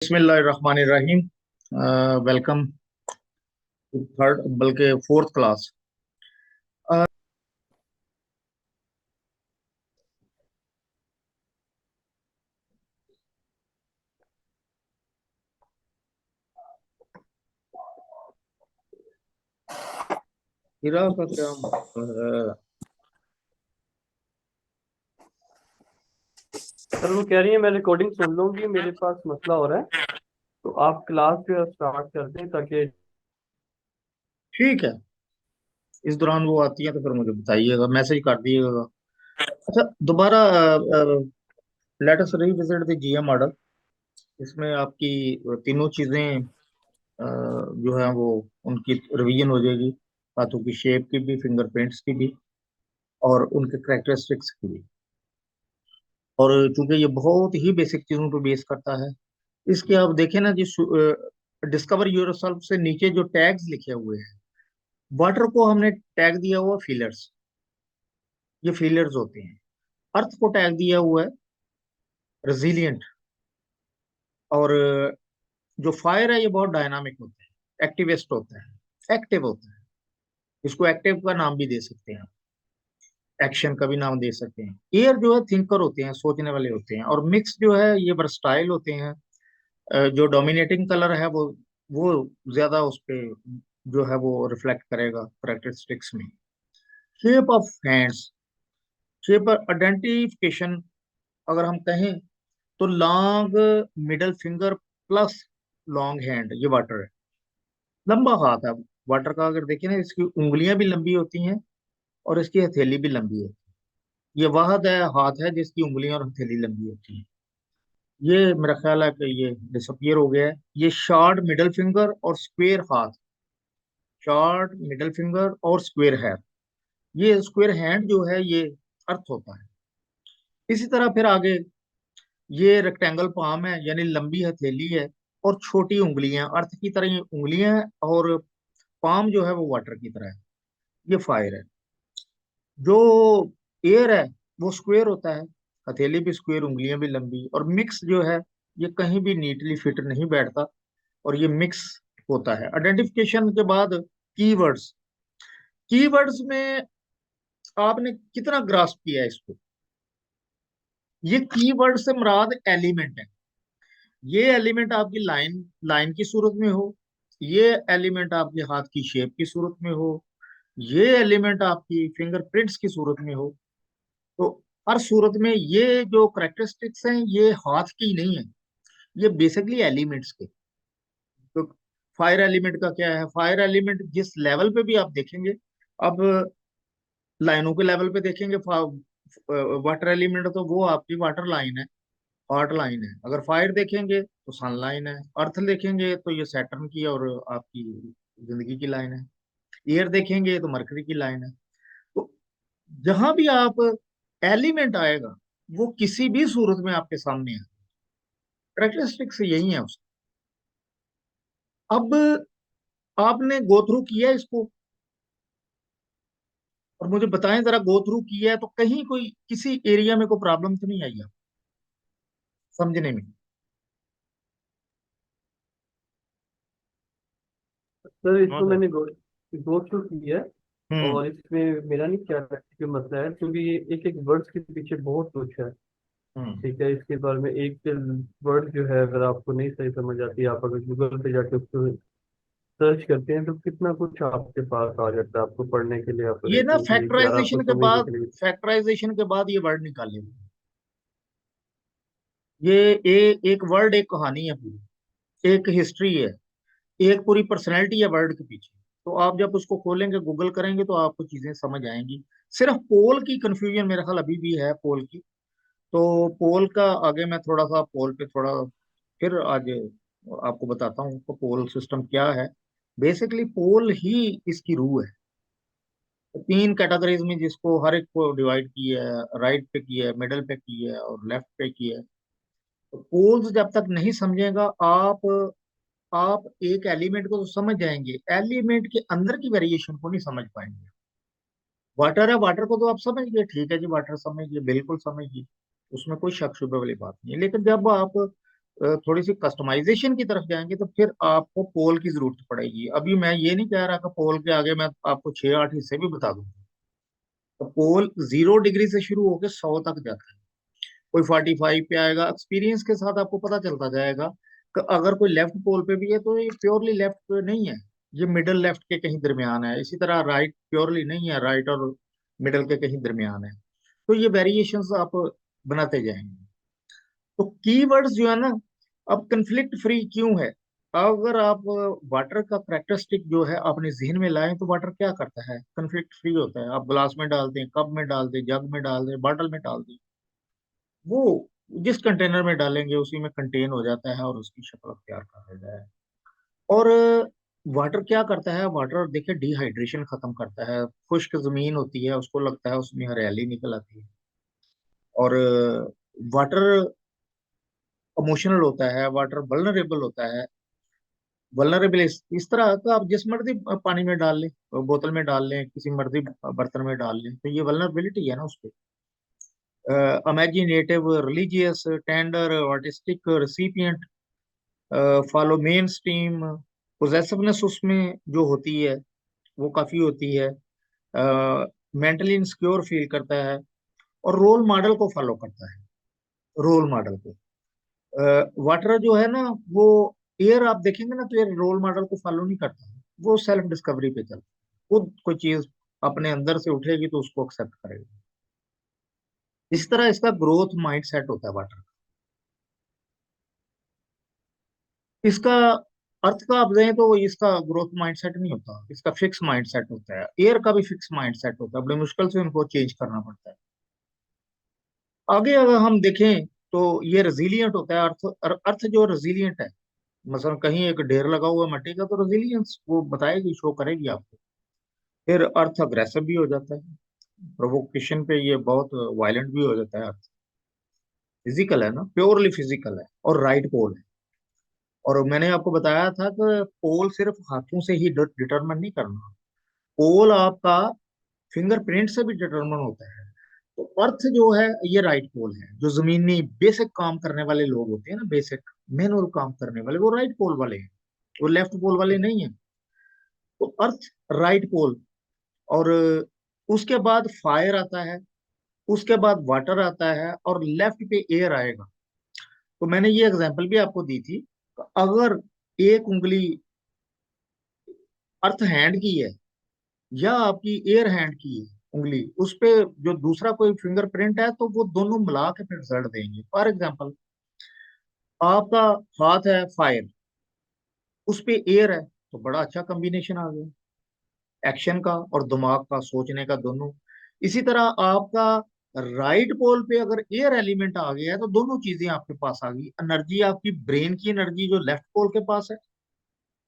बिस्मिल्लाहिर्रहमानिर्रहीम। Welcome to third बल्कि fourth class. हीरा का क्या मतलब है? सर वो कह रही है मैं रिकॉर्डिंग सुन लूंगी, मेरे पास मसला हो रहा है। तो आप क्लास जो है स्टार्ट कर दें ताकि। ठीक है। इस दौरान वो आती है तो फिर मुझे बताइएगा, मैसेज कर दिएगा। अच्छा, दोबारा let us revisit the GM model. इसमें आपकी तीनों चीजें जो है वो उनकी रिवीजन हो जाएगी। हाथों की शेप की भी, फिंगरप्रिंट्स की भी, और उनके करेक्टरिस्टिक्स की भी। और चूंकि ये बहुत ही बेसिक चीजों पर बेस करता है, इसके आप देखें ना, जिस डिस्कवर योरसेल्फ से नीचे जो टैग्स लिखे हुए हैं, वाटर को हमने टैग दिया हुआ फीलर्स। ये फीलर्स होते हैं। अर्थ को टैग दिया हुआ है रेजिलियंट। और जो फायर है ये बहुत डायनामिक होता है, एक्टिविस्ट होता है, एक्टिव होता है। इसको एक्टिव का नाम भी दे सकते हैं, एक्शन का भी नाम दे सकते हैं। एयर जो है थिंकर होते हैं, सोचने वाले होते हैं। और मिक्स जो है ये वर्सटाइल होते हैं। जो डोमिनेटिंग कलर है वो ज्यादा उस पे जो है वो रिफ्लेक्ट करेगा करेक्टरिस्टिक्स में। Shape of hands, shape identification अगर हम कहें तो long middle finger plus long hand, ये वाटर है। लंबा हाथ है वाटर का, अगर देखें ना, इसकी उंगलियां भी लंबी होती हैं और इसकी हथेली भी लंबी है। ये वाहद है, हाथ है जिसकी उंगलियां और हथेली लंबी होती है। ये मेरा ख्याल है कि ये डिसअपियर हो गया है। ये शॉर्ट मिडल फिंगर और स्क्वेयर हाथ, शॉर्ट मिडल फिंगर और स्क्वेयर हैंड। ये स्क्वेयर हैंड जो है ये अर्थ होता है। इसी तरह फिर आगे ये रेक्टेंगल पाम है, यानी लंबी हथेली है और छोटी उंगलियां, अर्थ की तरह ये उंगलियां हैं। और पाम जो है वो वाटर की तरह है। ये फायर है। जो एयर है वो स्क्वेयर होता है, हथेली भी स्क्वेयर, उंगलियां भी लंबी। और मिक्स जो है ये कहीं भी नीटली फिट नहीं बैठता, और ये मिक्स होता है। आइडेंटिफिकेशन के बाद कीवर्ड्स। कीवर्ड्स में आपने कितना ग्रास्प किया है इसको? ये कीवर्ड से मुराद एलिमेंट है। ये एलिमेंट आपकी लाइन लाइन की सूरत में हो, ये एलिमेंट आपके हाथ की शेप की सूरत में हो, ये एलिमेंट आपकी फिंगरप्रिंट्स की सूरत में हो। तो हर सूरत में ये जो करेक्टरिस्टिक्स हैं ये हाथ की नहीं है, ये बेसिकली एलिमेंट्स के। तो फायर एलिमेंट का क्या है? फायर एलिमेंट जिस लेवल पे भी आप देखेंगे, अब लाइनों के लेवल पे देखेंगे, वाटर एलिमेंट तो वो आपकी वाटर लाइन है, हॉट लाइन है। अगर फायर देखेंगे तो सन लाइन है। अर्थ देखेंगे तो ये सैटर्न की और आपकी जिंदगी की लाइन है। एयर देखेंगे तो मरकरी की लाइन है। तो जहां भी आप एलिमेंट आएगा वो किसी भी सूरत में आपके सामने है। करेक्टरिस्टिक्स यही है उसका। अब आपने गो थ्रू किया इसको, और मुझे बताएं जरा, गो थ्रू किया है तो कहीं कोई किसी एरिया में कोई प्रॉब्लम तो नहीं आई आप समझने में? सर हाँ इसको सर। मैंने गो गो थ्रू किया है। हम्म। और इसमें मेरा नहीं क्या कि मसला है, क्योंकि ये एक एक वर्ड्स के पीछे बहुत कुछ है। हम्म। ठीक है, इसके बारे में एक वर्ड जो है अगर आपको नहीं सही समझ आती, आप अगर गूगल पे जाके उसको सर्च करते हैं तो कितना कुछ आपके पास आ जाता है आपको पढ़ने के लिए, आपको ये ना देखने के लिए, कि यार आपको समझने के लिए। फैक्टराइजेशन के बाद ये वर्ड निकाले। ये एक वर्ड, एक कहानी है पूरी, एक हिस्ट्री है, एक पूरी पर्सनैलिटी है वर्ड के पीछे। तो आप जब उसको खोलेंगे, गूगल करेंगे, तो आपको चीजें समझ आएंगी। सिर्फ पोल की कंफ्यूजन मेरे ख्याल अभी भी है, पोल की। तो पोल का आगे मैं थोड़ा सा पोल पे थोड़ा फिर आज आपको बताता हूँ तो पोल सिस्टम क्या है। बेसिकली पोल ही इसकी रूह है। तो तीन कैटेगरीज में जिसको हर एक को डिवाइड किया है, राइट पे किया है, मिडल पे किया है और लेफ्ट पे किया है। तो पोल्स जब तक नहीं समझेगा आप एक एलिमेंट को तो समझ जाएंगे, एलिमेंट के अंदर की वेरिएशन को नहीं समझ पाएंगे। वाटर है, वाटर को तो आप समझ गए, ठीक है जी, वाटर समझ गए, बिल्कुल समझ गए, उसमें कोई शक शुबे वाली बात नहीं है। लेकिन जब आप थोड़ी सी कस्टमाइजेशन की तरफ जाएंगे तो फिर आपको पोल की जरूरत पड़ेगी। अभी मैं ये नहीं कह रहा कि पोल के आगे मैं आपको 6-8 हिस्से भी बता दूंगा। तो पोल 0 डिग्री से शुरू होकर 100 तक जाता है, कोई 45 पे आएगा। एक्सपीरियंस के साथ आपको पता चलता जाएगा कि अगर कोई लेफ्ट पोल पे भी है तो ये प्योरली लेफ्ट पे नहीं है, ये मिडल लेफ्ट के कहीं दरमियान है। इसी तरह राइट प्योरली नहीं है, राइट और मिडल के कहीं दरमियान है। तो ये वेरिएशंस आप बनाते जाएंगे। तो कीवर्ड्स जो है ना, अब कंफ्लिक्ट फ्री क्यों है? अगर आप वाटर का करेक्टरिस्टिक जो है अपने जहन में लाएं तो वाटर क्या करता है, कंफ्लिक्ट फ्री होता है। आप ग्लास में डाल दें, कप में डाल दें, जग में डाल दें, बॉटल में डाल दें, वो जिस कंटेनर में डालेंगे उसी में कंटेन हो जाता है और उसकी शक्ल अख्तियार कर लेता है। और वाटर क्या करता है? वाटर देखिए डिहाइड्रेशन खत्म करता है। खुश्क जमीन होती है उसको लगता है उसमें हरियाली निकल आती है। और वाटर इमोशनल होता है, वाटर वल्नरेबल होता है। वल्नरेबल इस तरह का, आप जिस मर्जी पानी में डाल लें, बोतल में डाल लें, किसी मर्जी बर्तन में डाल लें, तो ये वल्नरेबिलिटी है ना उसपे। Imaginative, religious, tender, artistic, recipient, follow main stream, possessiveness उसमें जो होती है वो काफी होती है। मेंटली इंसिक्योर फील करता है और रोल मॉडल को फॉलो करता है, रोल मॉडल को। वाटर जो है ना वो, एयर आप देखेंगे ना तो एयर रोल मॉडल को फॉलो नहीं करता, वो सेल्फ डिस्कवरी पे चलता है। खुद कोई चीज अपने अंदर से उठेगी तो उसको एक्सेप्ट करेगा। इस तरह इसका ग्रोथ माइंड सेट होता है वाटर। इसका अर्थ का आप दें तो इसका ग्रोथ माइंडसेट नहीं होता, इसका फिक्स माइंडसेट होता है। एयर का भी फिक्स माइंडसेट होता है, बड़े मुश्किल से उनको चेंज करना पड़ता है। आगे अगर हम देखें तो ये रेजिलियंट होता है। अर्थ जो रेजिलियंट है, मसलन कहीं एक ढेर लगा हुआ है मिट्टी का तो रेजिलियंस वो बताएगी, शो करेगी आपको। फिर अर्थ अग्रेसिव भी हो जाता है, प्रोवोकेशन पे ये बहुत वायलेंट भी हो जाता है अर्थ। फिजिकल है ना, प्योरली फिजिकल है और राइट पोल है। और मैंने आपको बताया था कि पोल सिर्फ हाथों से ही डिटरमिन नहीं करना, पोल आपका फिंगरप्रिंट से भी डिटरमिन होता है। तो अर्थ जो है ये राइट पोल है। जो जमीनी बेसिक काम करने वाले लोग होते हैं ना, बेसिक मैनुअल काम करने वाले, वो राइट पोल वाले हैं, वो लेफ्ट पोल वाले नहीं है। तो अर्थ राइट पोल। और उसके बाद फायर आता है, उसके बाद वाटर आता है और लेफ्ट पे एयर आएगा। तो मैंने ये एग्जांपल भी आपको दी थी। अगर एक उंगली अर्थ हैंड की है या आपकी एयर हैंड की है उंगली, उस पे जो दूसरा कोई फिंगरप्रिंट है तो वो दोनों मिला के फिर रिजल्ट देंगे। फॉर एग्जांपल, आपका हाथ है फायर, उस पे एयर है, तो बड़ा अच्छा कॉम्बिनेशन आ गया एक्शन का और दिमाग का, सोचने का, दोनों। इसी तरह आपका राइट पोल पे अगर एयर एलिमेंट आ गया है तो दोनों चीजें आपके पास आ गई। एनर्जी आपकी ब्रेन की एनर्जी जो लेफ्ट पोल के पास है,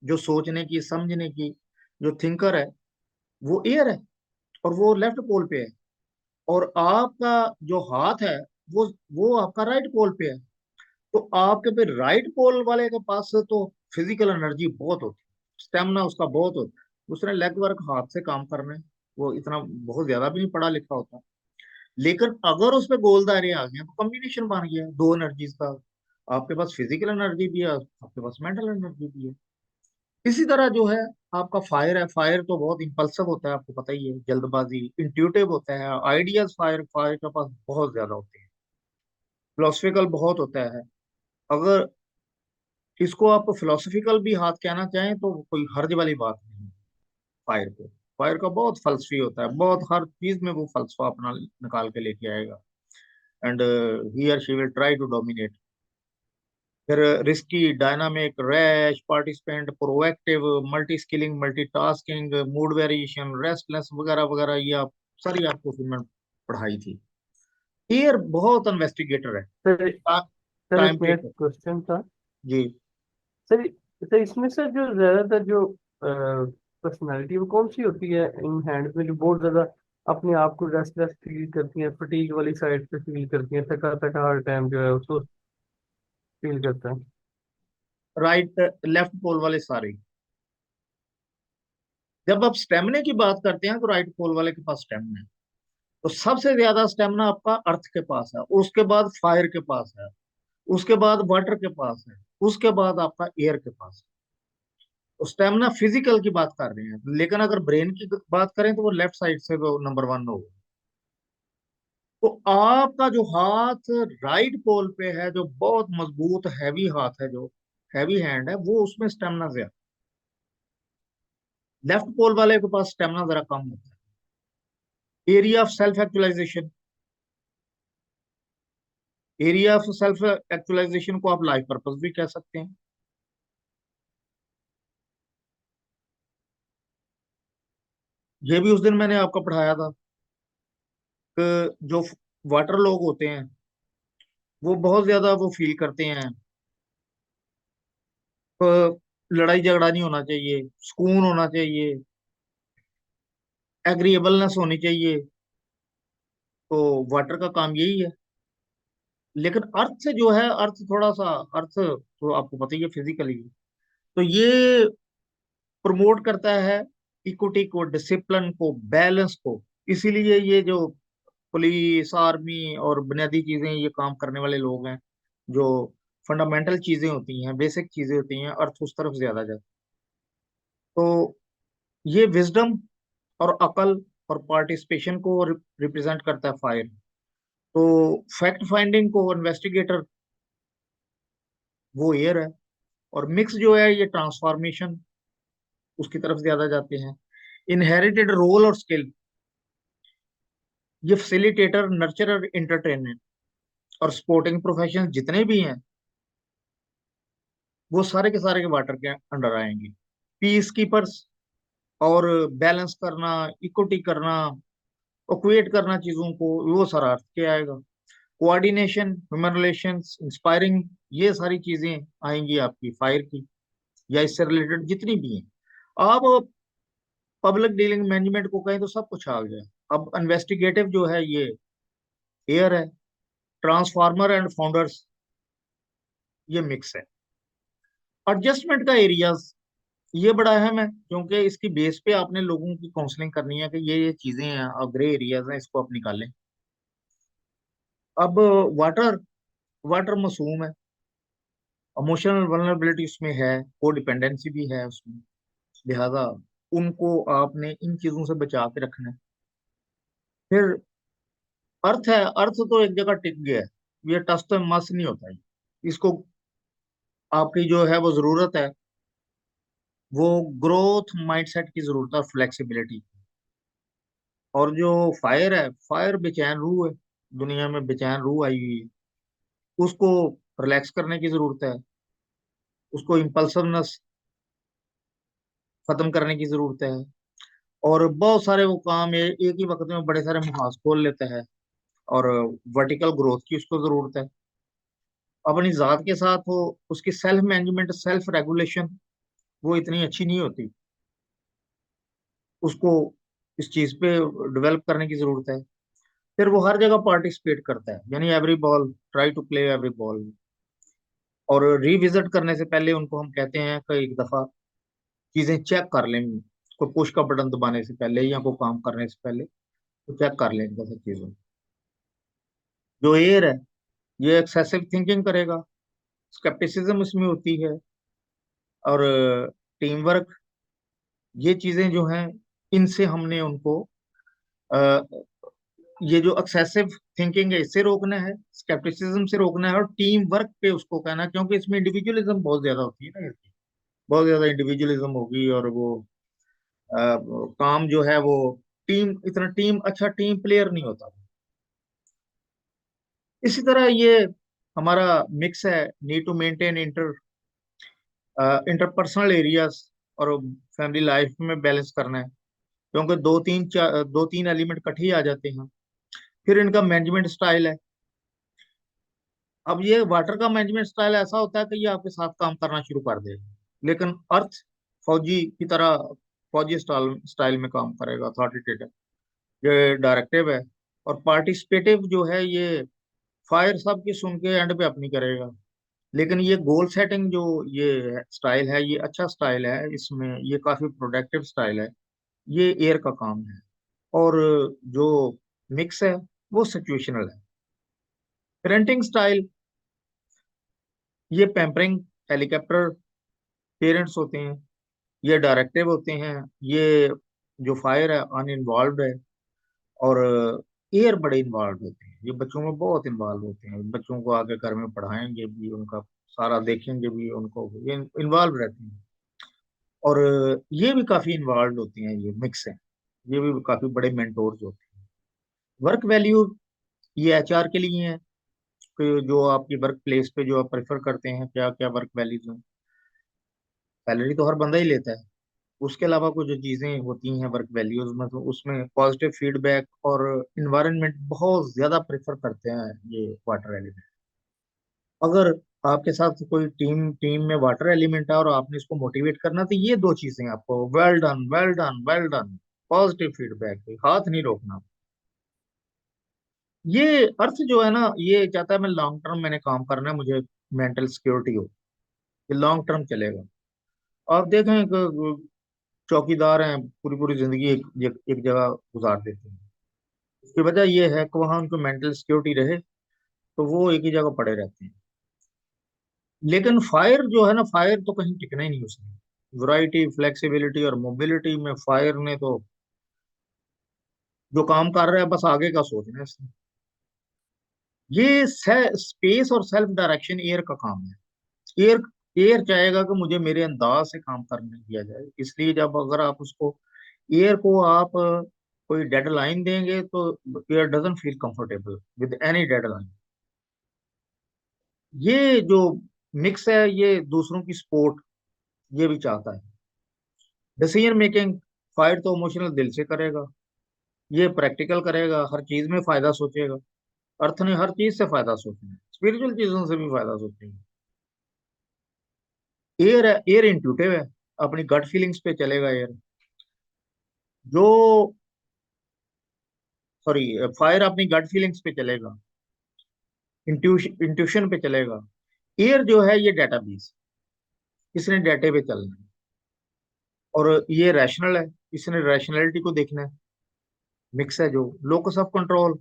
जो सोचने की, समझने की, जो थिंकर है, वो एयर है और वो लेफ्ट पोल पे है। और आपका जो हाथ है वो आपका राइट पोल पे है। तो आपके पे राइट पोल वाले के पास तो फिजिकल एनर्जी बहुत होती है, स्टेमिना उसका बहुत होता है। उसने लेग वर्क हाथ से काम करना है, वो इतना बहुत ज्यादा भी नहीं पढ़ा लिखा होता। लेकिन अगर उस पे गोल दायरे आ गए तो कॉम्बिनेशन बन गया दो एनर्जीज का। आपके पास फिजिकल एनर्जी भी है, आपके पास मेंटल एनर्जी भी है। इसी तरह जो है आपका फायर है, फायर तो बहुत इंपल्सिव होता है, आपको पता ही है, जल्दबाजी, इंट्यूटिव होता है। आइडियाज फायर फायर के पास बहुत ज्यादा होते हैं। फिलोसफिकल बहुत होता है। अगर इसको आप फिलोसफिकल भी हाथ कहना चाहें तो कोई हर्ज वाली बात नहीं है। फायर को, फायर का बहुत फलसफी होता है, बहुत हर चीज में वो फलसफा अपना निकाल के लेके आएगा। एंड ही और she will try to dominate. फिर risky, dynamic, rash, participant, proactive, multi skilling, multitasking, mood variation, restless वगैरह वगैरह, ये आप सारी आपको फिर मैं पढ़ाई थी। एयर बहुत इन्वेस्टिगेटर है, सर सर टाइम इसमें एक टेकर। क्वेश्चन था। जी। सर सर इसमें सर जो ज्यादातर जो पर्सनालिटी वो कौन सी होती है इन हैंड में, जो बहुत ज्यादा अपने आप को रेस्टलेस फील करती है, फटीग वाली साइड पे फील करती है, थका थका हर टाइम जो है उसको फील करता है? राइट लेफ्ट पोल वाले सारे। जब आप स्टेमिना की बात करते हैं तो राइट पोल वाले के पास स्टेमिना है। तो सबसे ज्यादा स्टेमिना आपका अर्थ के पास है, उसके बाद फायर के पास है, उसके बाद वाटर के पास है, उसके बाद आपका एयर के पास है। स्टेमिना फिजिकल की बात कर रहे हैं, लेकिन अगर ब्रेन की बात करें तो वो लेफ्ट साइड से वो नंबर वन होगा। तो आपका जो हाथ राइट पोल पे है, जो बहुत मजबूत हैवी हाथ है, जो हैवी हैंड है, वो उसमें स्टेमिना ज्यादा। लेफ्ट पोल वाले के पास स्टेमिना जरा कम होता है। Area of self actualization, area of self actualization को आप लाइफ पर्पस भी कह सकते हैं। ये भी उस दिन मैंने आपको पढ़ाया था कि जो वाटर लोग होते हैं वो बहुत ज्यादा वो फील करते हैं कि लड़ाई झगड़ा नहीं होना चाहिए, सुकून होना चाहिए, एग्रीएबलनेस होनी चाहिए। तो वाटर का काम यही है। लेकिन अर्थ से जो है, अर्थ थोड़ा सा, अर्थ तो आपको पता ही है फिजिकली, तो ये प्रमोट करता है इक्विटी को, डिसिप्लिन को, बैलेंस को। इसीलिए ये जो पुलिस, आर्मी और बुनियादी चीजें ये काम करने वाले लोग हैं, जो फंडामेंटल चीजें होती हैं, बेसिक चीजें होती हैं, अर्थ उस तरफ ज्यादा जाता है। तो ये विजडम और अकल और पार्टिसिपेशन को रिप्रेजेंट करता है फायर। तो फैक्ट फाइंडिंग को इन्वेस्टिगेटर, वो एयर है। और मिक्स जो है ये ट्रांसफॉर्मेशन, उसकी तरफ ज्यादा जाते हैं। इनहेरिटेड रोल और स्किल, ये फैसिलिटेटर, नर्चरर, इंटरटेनमेंट और स्पोर्टिंग प्रोफेशन जितने भी हैं, वो सारे के सारे के वाटर के अंडर आएंगे। पीस कीपर्स, और बैलेंस करना, इक्विटी करना, इक्वेट करना चीजों को, वो सारा अर्थ के आएगा। कोऑर्डिनेशन, ह्यूमन रिलेशंस, इंस्पायरिंग, ये सारी चीजें आएंगी आपकी फायर की, या इससे रिलेटेड जितनी भी हैं। आप पब्लिक डीलिंग मैनेजमेंट को कहें तो सब कुछ आ गया। अब इन्वेस्टिगेटिव जो है ये एयर है। ट्रांसफार्मर एंड फाउंडर्स, ये मिक्स है। एडजस्टमेंट का एरियाज, ये बड़ा अहम है, क्योंकि इसकी बेस पे आपने लोगों की काउंसलिंग करनी है कि ये चीजें हैं और ग्रे एरियाज हैं, इसको आप निकालें। अब वाटर, वाटर मासूम है, इमोशनल वल्नरेबिलिटी उसमें है, को डिपेंडेंसी भी है उसमें। लिहाजा उनको आपने इन चीजों से बचा के रखना है। फिर अर्थ है, अर्थ तो एक जगह टिक गया है, ये टस तो मस नहीं होता है। इसको, आपकी जो है वो जरूरत है, वो ग्रोथ माइंडसेट की जरूरत है, फ्लेक्सिबिलिटी। और जो फायर है, फायर बेचैन रूह है, दुनिया में बेचैन रूह आई हुई है, उसको रिलैक्स करने की जरूरत है, उसको इम्पल्सिवनेस खत्म करने की जरूरत है। और बहुत सारे वो काम एक ही वक्त में बड़े सारे मुहाज खोल लेता है। और वर्टिकल ग्रोथ की उसको जरूरत है। अपनी जात के साथ वो, उसकी सेल्फ मैनेजमेंट, सेल्फ रेगुलेशन वो इतनी अच्छी नहीं होती, उसको इस चीज पे डेवलप करने की जरूरत है। फिर वो हर जगह पार्टिसिपेट करता है, यानी every ball, try to play every ball. और रिविजिट करने से पहले उनको हम कहते हैं कि एक दफा चीजें चेक कर लें, कोई पुश का बटन दबाने से पहले या कोई काम करने से पहले, तो चेक कर लें इनको सब चीजों को। जो एयर है, ये एक्सेसिव थिंकिंग करेगा, स्केप्टिसिज्म इसमें होती है, और टीम वर्क, ये चीजें जो हैं, इनसे हमने उनको अ, ये जो एक्सेसिव थिंकिंग है इससे रोकना है, स्केप्टिसिज्म से रोकना है, और टीम वर्क पे उसको कहना है, क्योंकि इसमें इंडिविजुअलिज्म बहुत ज्यादा होती है ना, बहुत ज्यादा इंडिविजुअलिज्म होगी। और वो काम जो है वो टीम, इतना टीम अच्छा टीम प्लेयर नहीं होता। इसी तरह ये हमारा मिक्स है, need to maintain interpersonal areas और फैमिली लाइफ में बैलेंस करना है, क्योंकि दो तीन एलिमेंट इकट्ठे ही आ जाते हैं। फिर इनका मैनेजमेंट स्टाइल है। अब ये वाटर का मैनेजमेंट स्टाइल ऐसा होता है कि ये आपके साथ काम करना शुरू कर देगा, लेकिन अर्थ फौजी की तरह, फौजी स्टाइल स्टाइल में काम करेगा, अथॉरिटेटिव, ये डायरेक्टिव है। और पार्टिसिपेटिव जो है, ये फायर सबकी सुन के एंड पे अपनी करेगा। लेकिन ये गोल सेटिंग जो ये स्टाइल है, ये अच्छा स्टाइल है, इसमें ये काफी प्रोडक्टिव स्टाइल है, ये एयर का काम है। और जो मिक्स है वो सिचुएशनल है। पेरेंटिंग स्टाइल, ये पैम्परिंग हेलीकॉप्टर पेरेंट्स होते हैं, ये डायरेक्टिव होते हैं, ये जो फायर है अनइन्वॉल्व है, और एयर बड़े इन्वॉल्व होते हैं, ये बच्चों में बहुत इन्वॉल्व होते हैं, बच्चों को आगे घर में पढ़ाएंगे भी, उनका सारा देखेंगे भी, उनको ये इन्वॉल्व रहते हैं। और ये भी काफी इन्वॉल्व होते हैं, ये मिक्स है, ये भी काफी बड़े मेंटोर्स होते हैं। वर्क वैल्यू ये एचआर के लिए है कि जो आपकी वर्क प्लेस पे जो आप प्रेफर करते हैं, क्या क्या वर्क वैल्यूज हैं। सैलरी तो हर बंदा ही लेता है, उसके अलावा कुछ जो चीजें होती हैं वर्क वैल्यूज में, तो उसमें पॉजिटिव फीडबैक और इन्वायरमेंट बहुत ज्यादा प्रेफर करते हैं ये वाटर एलिमेंट। अगर आपके साथ कोई टीम टीम में वाटर एलिमेंट है और आपने इसको मोटिवेट करना, तो ये दो चीजें आपको, well done well done well done, positive feedback, हाथ नहीं रोकना। ये अर्थ जो है ना, ये चाहता है मैं लॉन्ग टर्म मैंने काम करना है, मुझे मेंटल सिक्योरिटी हो, ये लॉन्ग टर्म चलेगा। आप देखें चौकीदार हैं, पूरी पूरी जिंदगी एक जगह गुजार देते हैं, उसकी वजह यह है कि वहां उनको मेंटल सिक्योरिटी रहे, तो वो एक ही जगह पड़े रहते हैं। लेकिन फायर जो है ना, फायर तो कहीं टिकना ही नहीं उसने, वैरायटी फ्लेक्सिबिलिटी और मोबिलिटी में फायर ने तो जो काम कर रहा है बस आगे का सोचना है इसने। ये स्पेस और सेल्फ डायरेक्शन एयर का काम है। एयर एयर चाहेगा कि मुझे मेरे अंदाज से काम करने दिया जाए, इसलिए जब अगर आप उसको एयर को आप कोई डेडलाइन देंगे, तो air doesn't feel comfortable with any deadline. ये जो मिक्स है, ये दूसरों की सपोर्ट ये भी चाहता है। डिसीजन मेकिंग, फाइट तो इमोशनल दिल से करेगा, ये प्रैक्टिकल करेगा, हर चीज में फायदा सोचेगा। अर्थ ने हर चीज से फायदा सोचना है, स्पिरिचुअल चीजों से भी फायदा सोचेगा। एयर है, एयर इंट्यूटिव है, अपनी गट फीलिंग्स पे चलेगा एयर। जो सॉरी, फायर अपनी गट फीलिंग्स पे चलेगा, इंट्यूशन पे चलेगा। एयर जो है ये डेटाबेस, इसने डाटे पे चलना है। और ये रैशनल है, इसने रैशनैलिटी को देखना है। मिक्स है जो लोकस ऑफ कंट्रोल,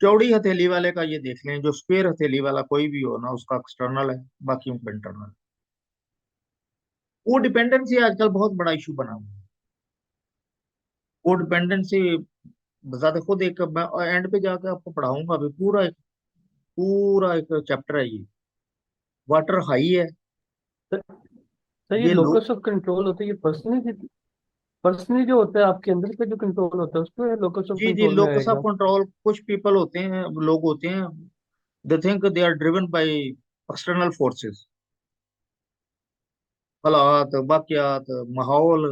चौड़ी हथेली वाले का ये देख लें, जो स्क्वेयर हथेली वाला कोई भी हो ना, उसका एक्सटर्नल है, बाकी उनका इंटरनल। वो डिपेंडेंसी आजकल बहुत बड़ा इशू बना हुआ है। वो डिपेंडेंसी ज्यादा खुद एक, मैं एंड पे जाकर आपको पढ़ाऊंगा अभी, पूरा एक चैप्टर है ये। वाटर हाई है, सर, सर ये ये लो। लोकस ऑफ कंट्रोल होता है, ये पर्सनली पर्सनली जो होता है आपके अंदर का जो कंट्रोल होता है उसको लोकस ऑफ जी जी, कंट्रोल में लोकस ऑफ आएगा। कंट्रोल, कुछ पीपल होते हैं, लोग होते हैं, they think they are driven by external forces, हालात वाकयात, माहौल,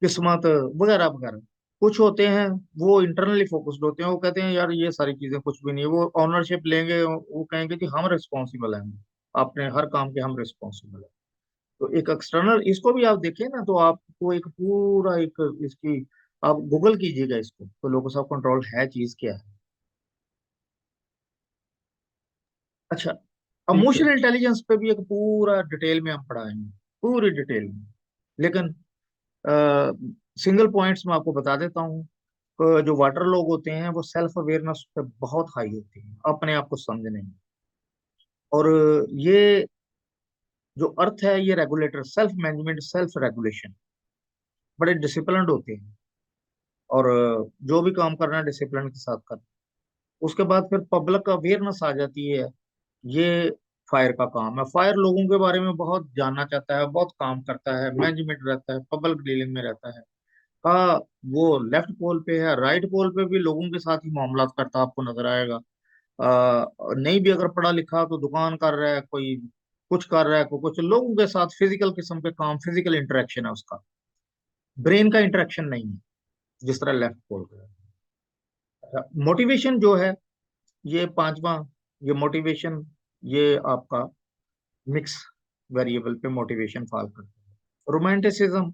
किस्मत वगैरह वगैरह। कुछ होते हैं वो इंटरनली फोकस्ड होते हैं, वो कहते हैं यार ये सारी चीजें कुछ भी नहीं है, वो ऑनरशिप लेंगे, वो कहेंगे कि हम रिस्पॉन्सिबल हैं, अपने हर काम के हम रिस्पॉन्सिबल हैं। तो एक एक्सटर्नल, इसको भी आप देखें ना, तो आपको एक पूरा एक इसकी, आप गूगल कीजिएगा इसको, तो लोकस ऑफ कंट्रोल है चीज क्या है। अच्छा, ठीक है। इमोशनल इंटेलिजेंस पे भी एक पूरा डिटेल में हम पढ़ाएंगे, पूरी डिटेल में। लेकिन सिंगल पॉइंट्स में आपको बता देता हूँ जो वाटर लोग होते हैं वो सेल्फ अवेयरनेस पे बहुत हाई होती है, अपने आप को समझने में। और ये जो अर्थ है, ये regulator, self management, self regulation, बड़े डिसिप्लिन्ड होते हैं। और जो भी काम करना है डिसिप्लिन के साथ करना। उसके बाद फिर पब्लिक अवेयरनेस आ जाती है। ये फायर का काम है, फायर लोगों के बारे में बहुत जानना चाहता है, बहुत काम करता है, मैनेजमेंट रहता है, पब्लिक डीलिंग में रहता है। का वो लेफ्ट पोल पे है, राइट पोल पे भी लोगों के साथ ही मामला करता आपको नजर आएगा। नहीं भी अगर पढ़ा लिखा तो दुकान कर रहा है कोई, कुछ कर रहा है कोई, कुछ लोगों के साथ फिजिकल किस्म के काम, फिजिकल इंटरेक्शन है उसका, ब्रेन का इंटरेक्शन नहीं है जिस तरह लेफ्ट पोल का है। मोटिवेशन जो है, ये पांचवा, ये मोटिवेशन, ये आपका मिक्स वेरिएबल पे मोटिवेशन फॉल करता है। रोमांटिसिज्म,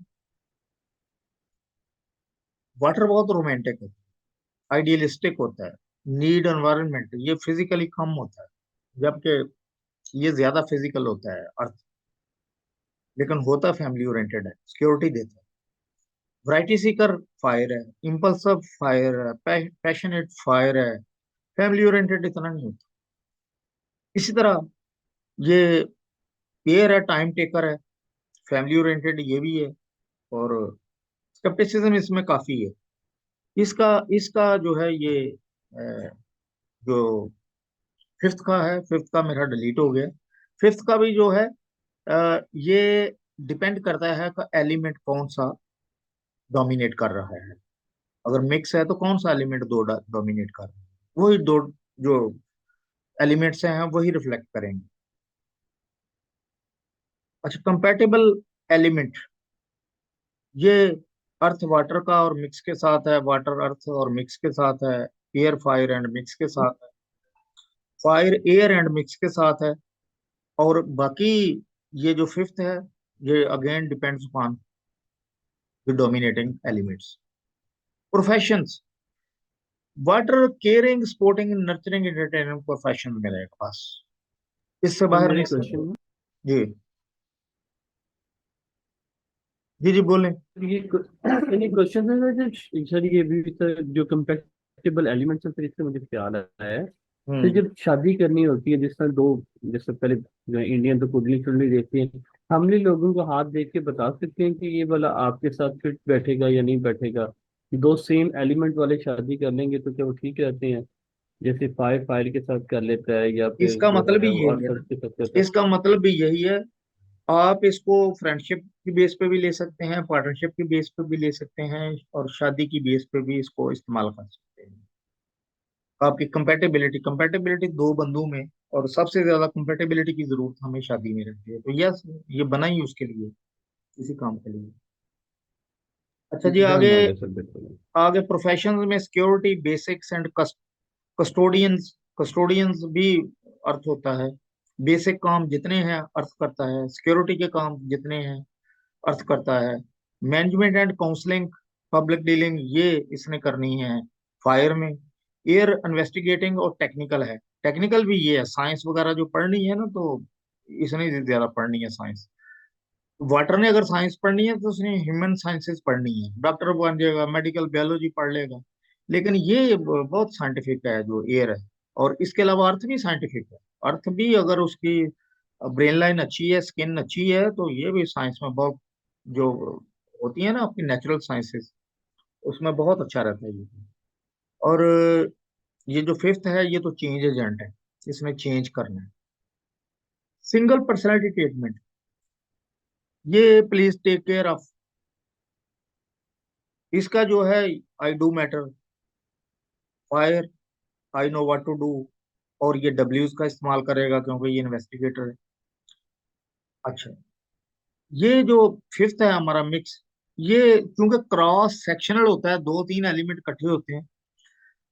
वाटर बहुत रोमांटिक है, आइडियलिस्टिक होता है। नीड एनवायरनमेंट, ये फिजिकली कम होता है, जबकि ये ज्यादा फिजिकल होता है अर्थ, लेकिन होता फैमिली ओरिएंटेड है, सिक्योरिटी देता है। वैरायटी सीकर फायर है, इम्पल्सिव फायर है, पैशनेट फायर है, फैमिली ओरिएंटेड इतना नहीं होता। इसी तरह ये एयर है, टाइम टेकर है, फैमिली ओरिएंटेड ये भी है, और स्केप्टिसिज्म इसमें काफी है। इसका इसका जो है ये जो फिफ्थ का है, फिफ्थ का मेरा डिलीट हो गया। फिफ्थ का भी जो है ये डिपेंड करता है कि एलिमेंट कौन सा डोमिनेट कर रहा है। अगर मिक्स है तो कौन सा एलिमेंट दो डोमिनेट कर रहा है, वही दो जो एलिमेंट्स हैं वही रिफ्लेक्ट करेंगे। अच्छा, कंपैटिबल एलिमेंट, ये अर्थ वाटर का और मिक्स के साथ है, वाटर अर्थ और मिक्स के साथ है, एयर फायर एंड मिक्स के साथ है, फायर एयर एंड मिक्स के साथ है, और बाकी ये जो फिफ्थ है ये again depends upon the dominating elements. Professions, water caring sporting nurturing entertaining profession में रहेगा बस, इससे अब बाहर मेरे नहीं सकते। क्वेश्चन जी, जी, जी बोलें। ये यानी क्वेश्चन है जो सर ये भी सर जो कंपैटिबल एलिमेंट्स है, फिर इससे मुझे ख्याल आया है। तो हम्म। जब शादी करनी होती है जिस तरह दो, जैसे पहले जो इंडियन तो कुंडली शुंडली देखते हैं, हमने लोगों को हाथ देख के बता सकते हैं कि ये वाला आपके साथ फिट बैठेगा या नहीं बैठेगा? दो सेम एलिमेंट वाले शादी कर लेंगे तो क्या वो ठीक रहते हैं? जैसे फायर फायर के साथ कर लेता है या फिर इसका जो मतलब ही है वो यही है अर्थ ना, अर्थ के साथ करता है। इसका मतलब भी यही है। आप इसको फ्रेंडशिप की बेस पे भी ले सकते हैं, पार्टनरशिप की बेस पे भी ले सकते हैं, और शादी की बेस पे भी इसको इस्तेमाल कर सकते हैं। आपकी कंपेटेबिलिटी कंपेटेबिलिटी दो बंदों में, और सबसे ज्यादा कंपेटेबिलिटी की जरूरत हमें शादी में रहती है, तो यस, ये बना ही उसके लिए, इसी काम के लिए। अच्छा जी, डन आगे हो गया सर, बिल्कुल। आगे प्रोफेशन में security basics and custodians, custodians भी अर्थ होता है। बेसिक काम जितने हैं अर्थ करता है, सिक्योरिटी के काम जितने हैं अर्थ करता है। Management and counselling, public dealing, ये इसने करनी है फायर में। एयर इन्वेस्टिगेटिंग और टेक्निकल है, टेक्निकल भी ये है, साइंस वगैरह जो पढ़नी है ना, तो इसने ज्यादा पढ़नी है साइंस। वाटर ने अगर साइंस पढ़नी है तो उसने ह्यूमन साइंसेस पढ़नी है, डॉक्टर बन जाएगा, मेडिकल बायोलॉजी पढ़ लेगा। लेकिन ये बहुत साइंटिफिक है जो एयर है, और इसके अलावा अर्थ भी साइंटिफिक है। अर्थ भी अगर उसकी ब्रेन लाइन अच्छी है, स्किन अच्छी है, तो ये भी साइंस में बहुत, जो होती है ना आपकी नेचुरल साइंसेस, उसमें बहुत अच्छा रहता है ये। और ये जो फिफ्थ है ये तो चेंज एजेंट है, इसमें चेंज करना है। सिंगल पर्सनैलिटी ट्रीटमेंट, ये प्लीज टेक केयर ऑफ, इसका जो है I do matter, fire, I know what to do, और ये डब्ल्यूज का इस्तेमाल करेगा क्योंकि ये इन्वेस्टिगेटर है। अच्छा, ये जो फिफ्थ है हमारा मिक्स, ये क्योंकि क्रॉस सेक्शनल होता है, दो तीन एलिमेंट इकट्ठे होते हैं,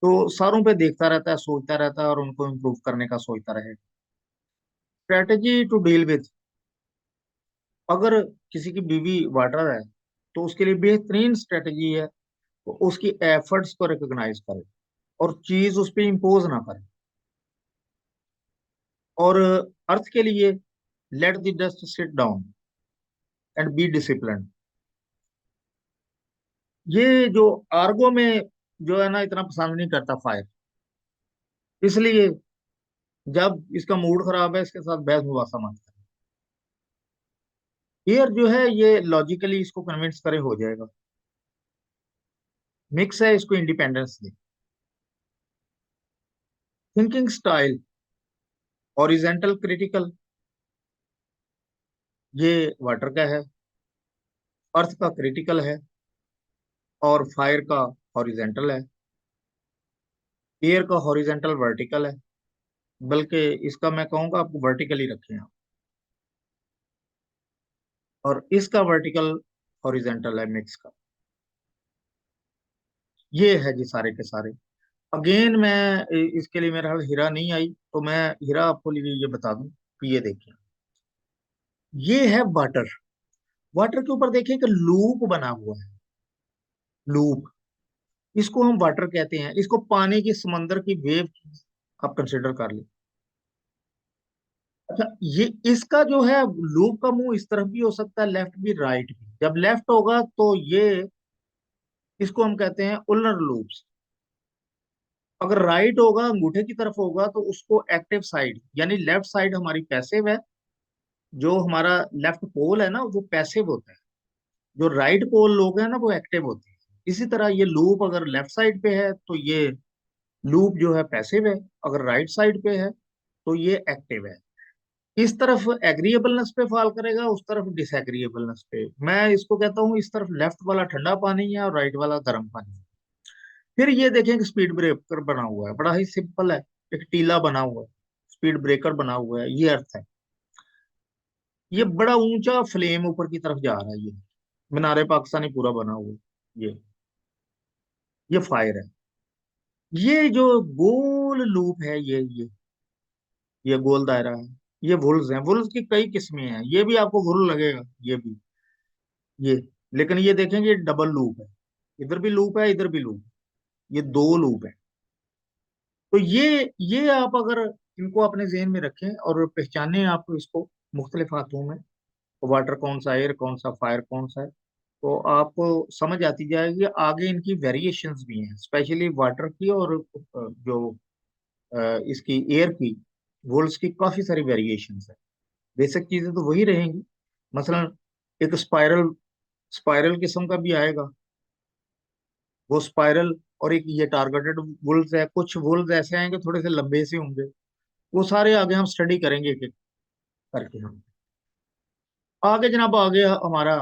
तो सारों पे देखता रहता है, सोचता रहता है, और उनको इम्प्रूव करने का सोचता रहेगा। स्ट्रेटेजी टू डील विद, अगर किसी की बीवी वाटर है तो उसके लिए बेहतरीन स्ट्रेटेजी है, तो उसकी एफर्ट्स को रिकॉग्नाइज करे और चीज उस पर इम्पोज ना करे। और अर्थ के लिए let the dust sit down and be discipline. ये जो आर्गो में जो है ना इतना पसंद नहीं करता फायर, इसलिए जब इसका मूड खराब है इसके साथ बहस मुबासा मत करें। एयर जो है ये लॉजिकली इसको कन्विंस करे हो जाएगा। मिक्स है, इसको इंडिपेंडेंस दे। थिंकिंग स्टाइल, हॉरिजेंटल क्रिटिकल, ये वाटर का है, अर्थ का क्रिटिकल है, और फायर का हॉरिजेंटल है, एयर का हॉरिजेंटल वर्टिकल है। बल्कि इसका मैं कहूंगा आपको वर्टिकल ही रखें आप, और इसका वर्टिकल हॉरिजेंटल है मिक्स का। ये है जी सारे के सारे। अगेन मैं इसके लिए मेरा हाल हीरा नहीं आई, तो मैं हीरा आपको लिए ये बता दूं कि ये देखिए, ये है वाटर। वाटर के ऊपर देखिए कि लूप बना हुआ है, लूप, इसको हम वाटर कहते हैं। इसको पानी की समंदर की वेव आप कंसिडर कर ले। अच्छा, ये इसका जो है लूप का मुंह इस तरफ भी हो सकता है, लेफ्ट भी राइट भी। जब लेफ्ट होगा तो ये, इसको हम कहते हैं उलर लूप्स, अगर राइट होगा, अंगूठे की तरफ होगा, तो उसको एक्टिव साइड, यानी लेफ्ट साइड हमारी पैसिव है। जो हमारा लेफ्ट पोल है ना वो पैसिव होता है, जो राइट पोल लोग हैं ना वो एक्टिव होते हैं। इसी तरह ये लूप अगर लेफ्ट साइड पे है तो ये लूप जो है पैसिव है, अगर राइट साइड पे है तो ये एक्टिव है। इस तरफ एग्रीएबलनेस पे फॉल करेगा, उस तरफ डिसएग्रीएबलनेस पे। मैं इसको कहता हूँ इस तरफ लेफ्ट वाला ठंडा पानी है और राइट वाला गर्म पानी है। फिर ये देखें कि स्पीड ब्रेकर बना हुआ है, बड़ा ही सिंपल है। एक टीला बना हुआ है, स्पीड ब्रेकर बना हुआ है, ये अर्थ है। ये बड़ा ऊंचा फ्लेम ऊपर की तरफ जा रहा है, ये मीनारे पाकिस्तानी पूरा बना हुआ है। ये फायर है। ये जो गोल लूप है, ये गोल दायरा है। ये वुल्स हैं, वुल्स की कई किस्में हैं, ये भी आपको वुल लगेगा, ये भी, ये। लेकिन ये देखेंगे डबल लूप है, इधर भी लूप है, इधर भी लूप है, ये दो लूप है। तो ये आप अगर इनको अपने जेहन में रखें और पहचानें आप इसको मुख्तलिफ हाथों में, वाटर कौन सा, एयर कौन सा, फायर कौन सा है, तो आपको समझ आती जाएगी। आगे इनकी वेरिएशंस भी हैं, स्पेशली वाटर की और जो इसकी एयर की, वोल्स की काफी सारी वेरिएशंस है। बेसिक चीजें तो वही रहेंगी। मसलन एक स्पाइरल स्पाइरल किस्म का भी आएगा, वो स्पाइरल। और एक ये टारगेटेड वुल्स है, कुछ वुल्स ऐसे आएंगे थोड़े से लंबे से होंगे। वो सारे आगे हम स्टडी करेंगे एक एक करके। हम आगे जनाब, आगे हमारा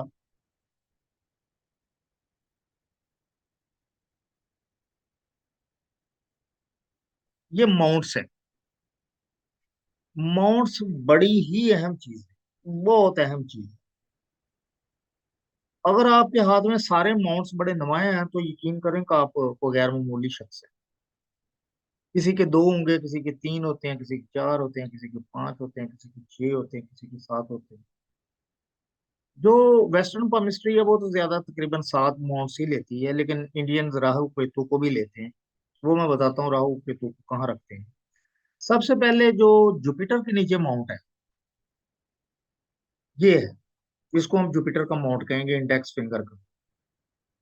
ये माउंट्स है। माउंट्स बड़ी ही अहम चीज है, बहुत अहम चीज है। अगर आपके हाथ में सारे माउंट्स बड़े नुमाए हैं तो यकीन करें कि आप को गैर मामूली शख्स है। किसी के दो होंगे, किसी के तीन होते हैं, किसी के चार होते हैं, किसी के पांच होते हैं, किसी के छह होते हैं, किसी के सात होते हैं। जो वेस्टर्न केमिस्ट्री है वो तो ज्यादा तकरीबन सात माउंट्स ही लेती है, लेकिन इंडियंस राहु केतु को भी लेते हैं। वो मैं बताता हूँ राहु केतु को कहाँ रखते हैं। सबसे पहले जो जुपिटर के नीचे माउंट है, ये है। इसको हम जुपिटर का माउंट कहेंगे, इंडेक्स फिंगर का।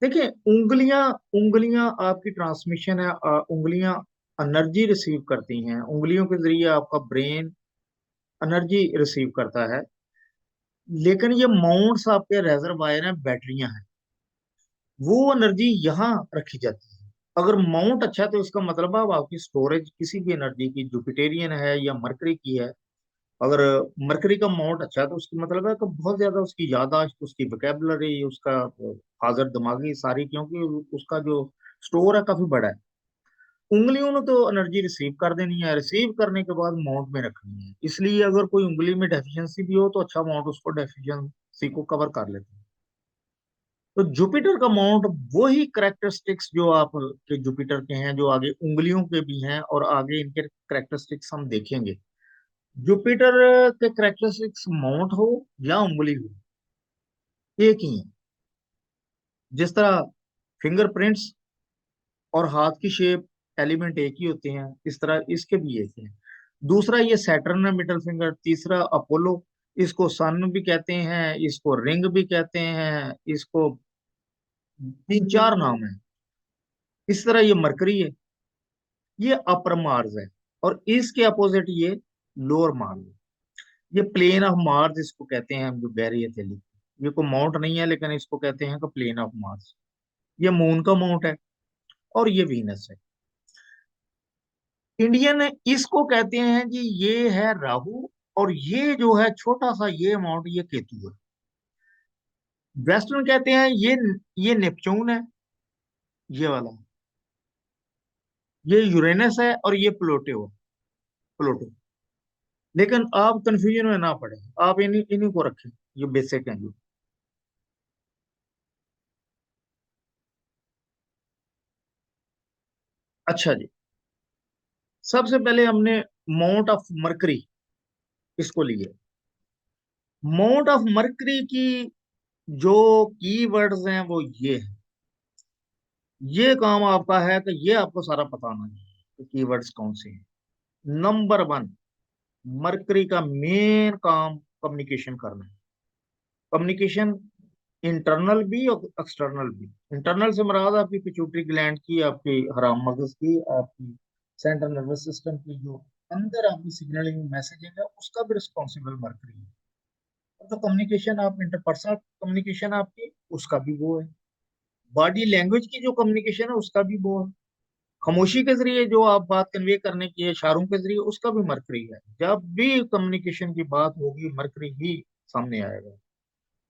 देखिए, उंगलियां उंगलियां आपकी ट्रांसमिशन है, उंगलियां एनर्जी रिसीव करती हैं, उंगलियों के जरिए आपका ब्रेन एनर्जी रिसीव करता है। लेकिन ये माउंट्स आपके रेजर्वायर हैं, बैटरियां हैं, वो एनर्जी यहाँ रखी जाती है। अगर माउंट अच्छा है तो इसका मतलब है अब आपकी स्टोरेज किसी भी एनर्जी की, जुपिटेरियन है या मरकरी की है। अगर मरकरी का माउंट अच्छा है तो उसका मतलब है कि बहुत ज्यादा उसकी याददाश्त, उसकी वोकेबलरी, उसका हाजिर दिमागी सारी, क्योंकि उसका जो स्टोर है काफी बड़ा है। उंगलियों ने तो एनर्जी रिसीव कर देनी है, रिसीव करने के बाद माउंट में रखनी है। इसलिए अगर कोई उंगली में डेफिशिएंसी भी हो तो अच्छा माउंट उसको डेफिशिएंसी को कवर कर लेता है। तो जुपिटर का माउंट वही करेक्टरिस्टिक्स जो आप के जुपिटर के हैं, जो आगे उंगलियों के भी हैं, और आगे इनके करेक्टरिस्टिक्स हम देखेंगे। जुपिटर के करेक्टरिस्टिक्स माउंट हो या उंगली हो, एक ही है। जिस तरह फिंगरप्रिंट्स और हाथ की शेप एलिमेंट एक ही होते हैं, इस तरह इसके भी एक हैं। दूसरा ये सैटर्न है, मिडल फिंगर। तीसरा अपोलो, इसको सन भी कहते हैं, इसको रिंग भी कहते हैं, इसको तीन चार नाम है। इस तरह ये मरकरी है, ये अपर मार्स है। और इसके अपोजिट ये लोअर मार्स है। ये प्लेन ऑफ मार्स इसको कहते हैं हम, जो गहरी हथेली। ये कोई माउंट नहीं है, लेकिन इसको कहते हैं कि प्लेन ऑफ मार्स। ये मून का माउंट है, और ये वीनस है। इंडियन इसको कहते हैं जी, ये है राहु। और ये जो है छोटा सा ये माउंट, ये केतु है। वेस्टर्न कहते हैं ये नेपच्यून है, ये वाला। ये यूरेनस है, और ये प्लूटो प्लूटो। लेकिन आप कंफ्यूजन में ना पड़े, आप इन्हीं इन्हीं को रखें, ये बेसिक हैं जो। अच्छा जी, सबसे पहले हमने माउंट ऑफ मरकरी इसको लिए। माउंट ऑफ मरकरी की जो कीवर्ड्स हैं वो ये है। ये काम आपका है कि ये आपको सारा पता होना चाहिए कि कीवर्ड्स कौन से हैं। नंबर वन, मरकरी का मेन काम कम्युनिकेशन करना है। कम्युनिकेशन इंटरनल भी और एक्सटर्नल भी। इंटरनल से मुराद आपकी पिट्यूटरी ग्लैंड की, आपकी हराम मगज की, आपकी सेंट्रल नर्वस सिस्टम की जो अंदर आपकी सिग्नलिंग मैसेजिंग है उसका भी रिस्पॉन्सिबल मरकरी है। और जो कम्युनिकेशन आप इंटरपर्सनल कम्युनिकेशन आपकी, उसका भी वो है। बॉडी लैंग्वेज की जो कम्युनिकेशन है उसका भी वो है। खामोशी के जरिए जो आप बात कन्वे करने की है, इशारों के जरिए, उसका भी मरकरी है। जब भी कम्युनिकेशन की बात होगी मरकरी ही सामने आएगा।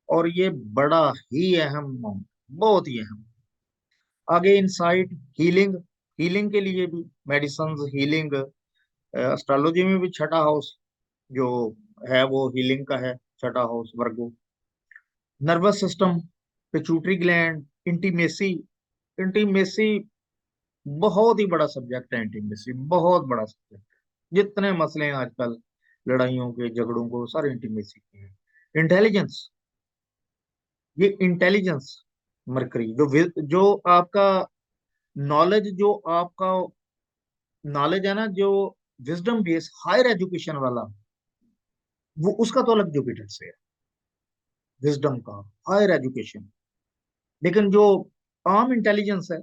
और ये बड़ा ही अहम, बहुत ही अहम। आगे इनसाइट, हीलिंग, हीलिंग के लिए भी मेडिसिन, हीलिंग, एस्ट्रोलॉजी में भी छठा हाउस जो है वो हीलिंग का है, छठा house Virgo. Nervous system, pituitary gland, intimacy. Intimacy बहुत ही बड़ा सब्जेक्ट है, इंटीमेसी बहुत बड़ा सब्जेक्ट है। जितने मसले हैं आजकल, लड़ाइयों के, झगड़ों को, सारे इंटीमेसी के हैं। इंटेलिजेंस, ये इंटेलिजेंस मरकरी, जो आपका नॉलेज, जो आपका नॉलेज है ना, जो विजडम बेस हायर एजुकेशन वाला, वो उसका तो अलग जुपिटर से है, विजडम का, हायर एजुकेशन। लेकिन जो आम इंटेलिजेंस है,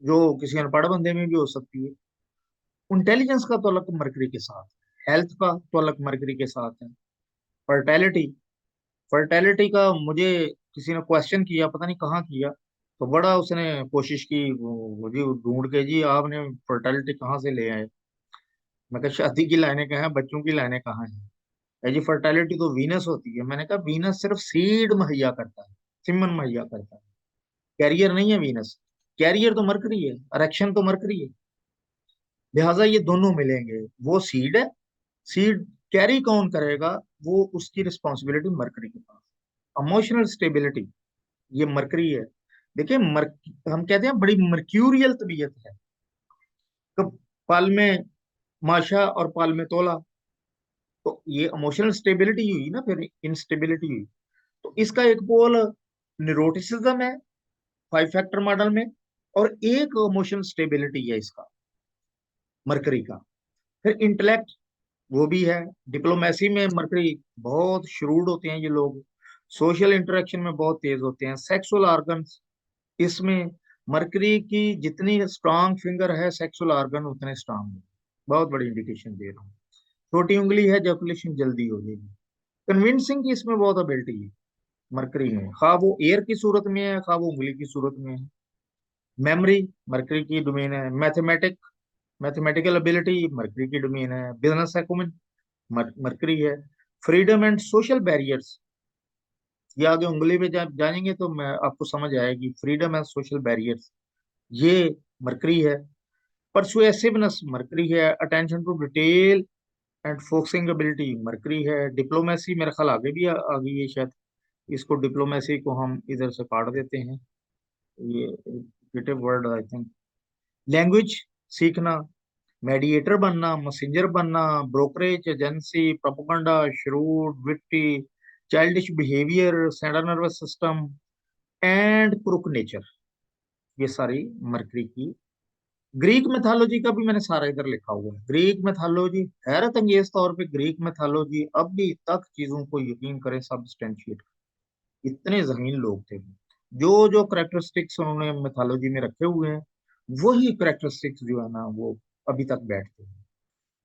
जो किसी अनपढ़ बंदे में भी हो सकती है, इंटेलिजेंस का तो अलग मरकरी के साथ है। हेल्थ का तो अलग मरकरी के साथ है। फर्टेलिटी, फर्टेलिटी का मुझे किसी ने क्वेश्चन किया, पता नहीं कहाँ किया, तो बड़ा उसने कोशिश की जी ढूंढ के, जी आपने फर्टेलिटी कहाँ से ले आए। मैं कहा शादी की लाइनें कहाँ हैं, बच्चों की लाइनें कहाँ हैं। है जी फर्टेलिटी तो वीनस होती है। मैंने कहा वीनस सिर्फ सीड मुहैया करता है, सिमन मुहैया करता है, कैरियर नहीं है वीनस। कैरियर तो मरकरी है, अरेक्शन तो मरकरी है। लिहाजा ये दोनों मिलेंगे, वो सीड है। सीड कैरी कौन करेगा, वो उसकी रिस्पॉन्सिबिलिटी मरकरी के पास। इमोशनल स्टेबिलिटी, ये मरकरी है। देखिए हम कहते हैं बड़ी मर्क्यूरियल तबीयत है। कब पाल में माशा और पाल में तोला, तो ये इमोशनल स्टेबिलिटी हुई ना, फिर इंस्टेबिलिटी हुई। तो इसका एक पोल निरोटिसिज्म है 5 फैक्टर मॉडल में, और एक इमोशनल स्टेबिलिटी है इसका, मरकरी का। फिर इंटेलेक्ट, वो भी है। डिप्लोमेसी में मरकरी बहुत श्रूड होते हैं ये लोग। सोशल इंटरेक्शन में बहुत तेज होते हैं। सेक्सुअल ऑर्गन्स, इसमें मरकरी की जितनी स्ट्रांग फिंगर है, सेक्सुअल ऑर्गन उतने स्ट्रांग है। बहुत बड़ी इंडिकेशन दे रहा हूँ। छोटी उंगली है, जैकुलेशन जल्दी हो जाएगी। कन्विंसिंग की इसमें बहुत एबिलिटी है मरकरी में, खा वो एयर की सूरत में है, खा वो उंगली की सूरत में है। मेमोरी मरकरी की डोमेन है। मैथमेटिकल एबिलिटी मरकरी की डोमेन है। बिजनेस एक्यूमेन मरकरी है। फ्रीडम एंड सोशल बैरियर्स, ये आगे उंगली पे जब जानेंगे तो मैं आपको समझ आएगी। फ्रीडम एंड सोशल बैरियर्स, ये मरकरी है। परसुएसिवनेस मरकरी है। Attention to detail and focusing ability Mercury है। डिप्लोमेसी मेरा ख्याल आगे भी आ गई है शायद, इसको डिप्लोमेसी को हम इधर से काट देते हैं, ये repeated word I think. Language सीखना, मेडिएटर बनना, मैसेंजर बनना, brokerage agency, propaganda, shrewd, witty, childish behaviour, central nervous system and crook nature, ये सारी मरकरी की। ग्रीक मैथोलॉजी का भी मैंने सारा इधर लिखा हुआ है। ग्रीक मैथोलॉजी हैरत अंगेज तौर पे, ग्रीक मैथोलॉजी अब भी तक चीजों को यकीन करें सबस्टेंशिएट, इतने जहीन लोग थे। जो जो करेक्टरिस्टिक्स उन्होंने मैथोलॉजी में रखे हुए हैं, वही करेक्टरिस्टिक्स जो है ना वो अभी तक बैठते हैं।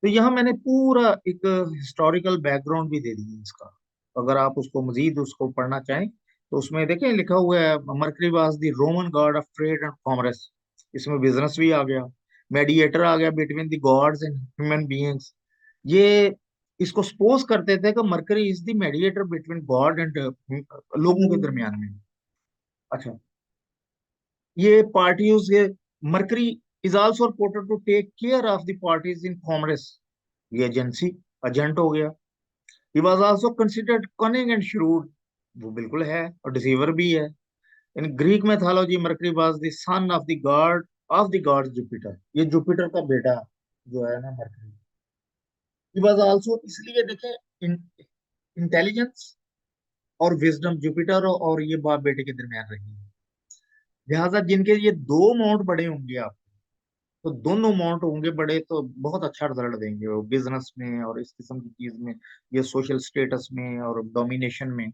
तो यहाँ मैंने पूरा एक हिस्टोरिकल बैकग्राउंड भी दे दिया इसका। अगर आप उसको मजीद उसको पढ़ना चाहें तो उसमें देखें लिखा हुआ है, Mercury was the Roman god of trade and commerce. इसमें बिजनेस भी आ गया, मेडिएटर आ गया between the gods and human beings. ये इसको सपोज करते थे कि Mercury is the mediator between god and लोगों के दरमियान में। अच्छा, ये पार्टीज, ये Mercury is also reported to take care of the parties in commerce, ये एजेंसी, एजेंट हो गया। He was also considered cunning and shrewd, वो बिल्कुल है, और डिसीवर भी है। In Greek mythology Mercury was the son of the god Jupiter, ये जुपिटर का बेटा जो है ना मरकरी। ही वॉज ऑल्सो, इसलिए देखें, इंटेलिजेंस और विजडम जुपिटर और ये बाप बेटे के दरमियान रही है। लिहाजा जिनके ये दो माउंट बड़े होंगे आप, तो दोनों माउंट होंगे बड़े तो बहुत अच्छा रिजल्ट देंगे वो, बिजनेस में और इस किस्म की चीज में, ये सोशल स्टेटस में और डोमिनेशन में।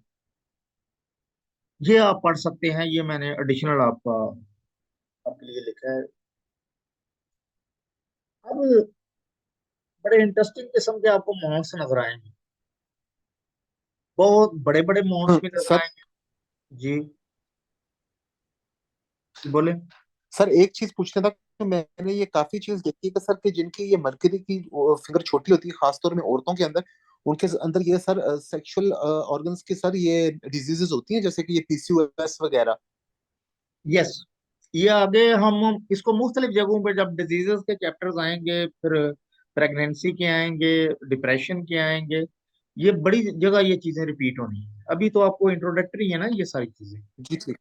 ये आप पढ़ सकते हैं, ये मैंने एडिशनल आपका आपके लिए लिखा है। अब बड़े इंटरेस्टिंग किस्म के आपको माउंट्स नजर आएंगे, बहुत बड़े बड़े माउंट्स भी नजर सर आएंगे। जी बोले। सर एक चीज पूछना था कि मैंने ये काफी चीज देखी है कि सर कि जिनकी ये मरकरी की फिंगर छोटी होती है खासतौर में औरतों के अंदर, उनके अंदर ये सर सेक्सुअल ऑर्गन्स की सर ये डिजीजेस होती हैं जैसे कि ये पीसीओएस वगैरह। यस, ये आगे हम इसको मुख्तलिफ जगहों पे जब डिजीजेस के चैप्टर्स आएंगे, फिर प्रेगनेंसी के आएंगे, डिप्रेशन के आएंगे, ये बड़ी जगह ये चीजें रिपीट होनी है। अभी तो आपको इंट्रोडक्टरी है ना ये सारी चीजें। जी ठीक।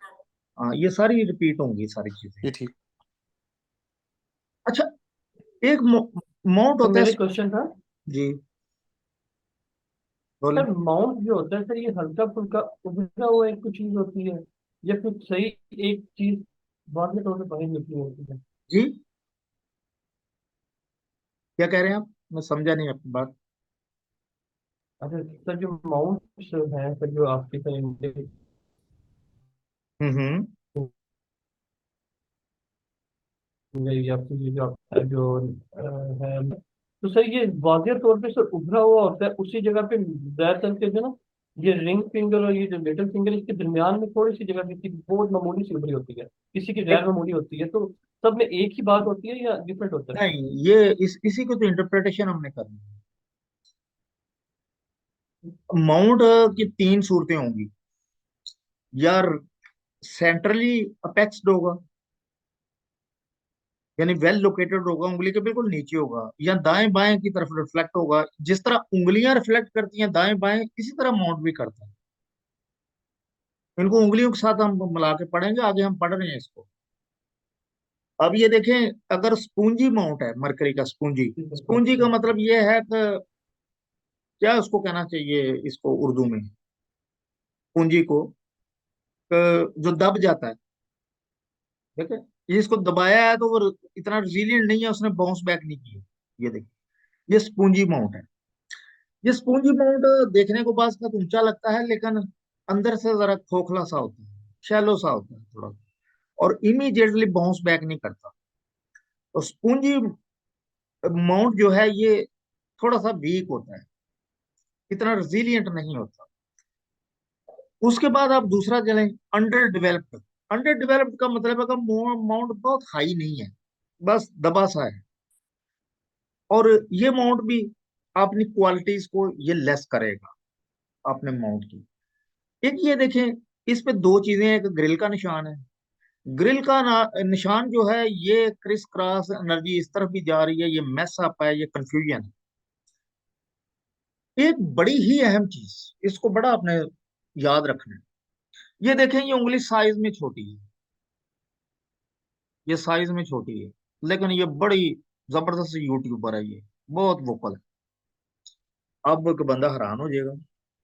हाँ, ये सारी रिपीट होंगी सारी चीजें। ये ठीक। अच्छा, एक माउंट तो होता है। मेरे क्वेश्चन था, जी बोले। सर माउंट जो होता है सर, ये हल्का फुल्का उभरा हुआ एक कुछ चीज होती है, या फिर सही एक चीज बाद में तौर पे बाहर निकली होती है? जी क्या कह रहे हैं आप, मैं समझा नहीं आपकी बात। अच्छा सर, जो माउंट है सर, जो आपके सर हम्म। या फिर ये जो आपका जो है, तो सर ये वाजिया तौर पे सर उभरा हुआ होता है उसी जगह पे, ज्यादातर के जो ना, ये रिंग फिंगर और ये जो लिटिल फिंगर, इसके दरमियान में थोड़ी सी जगह किसी बहुत मामूली सी उभरी होती है, किसी की गैर मामूली होती है, तो सब में एक ही बात होती है या डिफरेंट होता है? नहीं, ये इसी को तो इंटरप्रिटेशन हमने करनी है। माउंट की तीन सूरतें होंगी यार। सेंट्रली अपेक्स्ड होगा, यानी वेल लोकेटेड होगा, उंगली के बिल्कुल नीचे होगा, या दाएं बाएं की तरफ रिफ्लेक्ट होगा। जिस तरह उंगलियां रिफ्लेक्ट करती हैं दाएं बाएं, इसी तरह माउंट भी करता है। इनको उंगलियों के साथ हम मिला के पढ़ेंगे, आगे हम पढ़ रहे हैं इसको। अब ये देखें, अगर स्पूंजी माउंट है मरकरी का, स्पूंजी, ठीक है स्पूंजी का मतलब ये है कि क्या उसको कहना चाहिए इसको उर्दू में, पूंजी को, जो दब जाता है। ठीक है, ये इसको दबाया है तो वो इतना रिजीलियंट नहीं है, उसने बाउंस बैक नहीं किया। ये देखिए, ये स्पूंजी माउंट है। ये स्पूंजी माउंट देखने को पास का ऊंचा लगता है, लेकिन अंदर से जरा खोखला सा होता है, शैलो सा होता है थोड़ा, और इमीडिएटली बाउंस बैक नहीं करता। तो स्पूंजी माउंट जो है ये थोड़ा सा वीक होता है, इतना रिजीलियंट नहीं होता। उसके बाद आप दूसरा चलें, अंडर डेवलप्ड। अंडर डेवलप्ड का मतलब है कि माउंट बहुत हाई नहीं है, बस दबा सा है। और ये माउंट भी अपनी क्वालिटीज को ये लेस करेगा अपने माउंट की। एक ये देखें, इस पे दो चीजें हैं, एक ग्रिल का निशान है। ग्रिल का निशान जो है, ये क्रिस क्रॉस एनर्जी इस तरफ भी जा रही है, ये मेस अप है, ये कंफ्यूजन है। एक बड़ी ही अहम चीज, इसको बड़ा आपने याद रखना है। ये देखें, ये उंगली साइज में छोटी है, ये साइज में छोटी है, लेकिन ये बड़ी जबरदस्त यूट्यूबर है, ये बहुत वोकल है। अब एक बंदा हैरान हो जाएगा,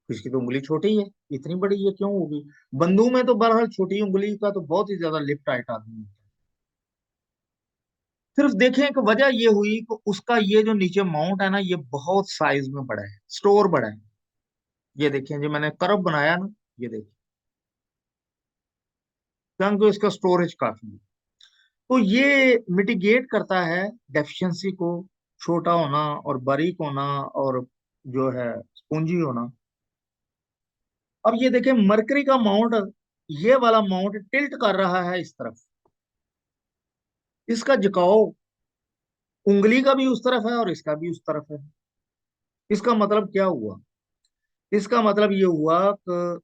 इसकी तो उंगली छोटी है, इतनी बड़ी ये क्यों होगी। बंदूक में तो बहरहाल छोटी उंगली का तो बहुत ही ज्यादा लिफ्ट टाइट आदमी होता है। सिर्फ देखें कि वजह ये हुई कि उसका ये जो नीचे माउंट है ना, ये बहुत साइज में बड़ा है, स्टोर बड़ा है। ये देखें, जो मैंने कर्व बनाया ना, ये देखिए, क्योंकि इसका स्टोरेज काफी है। तो ये मिटिगेट करता है डेफिशिएंसी को, छोटा होना और बारीक होना, और जो है स्पूंजी होना। अब ये देखें, मरकरी का माउंट, ये वाला माउंट टिल्ट कर रहा है इस तरफ। इसका झुकाव उंगली का भी उस तरफ है और इसका भी उस तरफ है। इसका मतलब क्या हुआ? इसका मतलब ये हुआ कि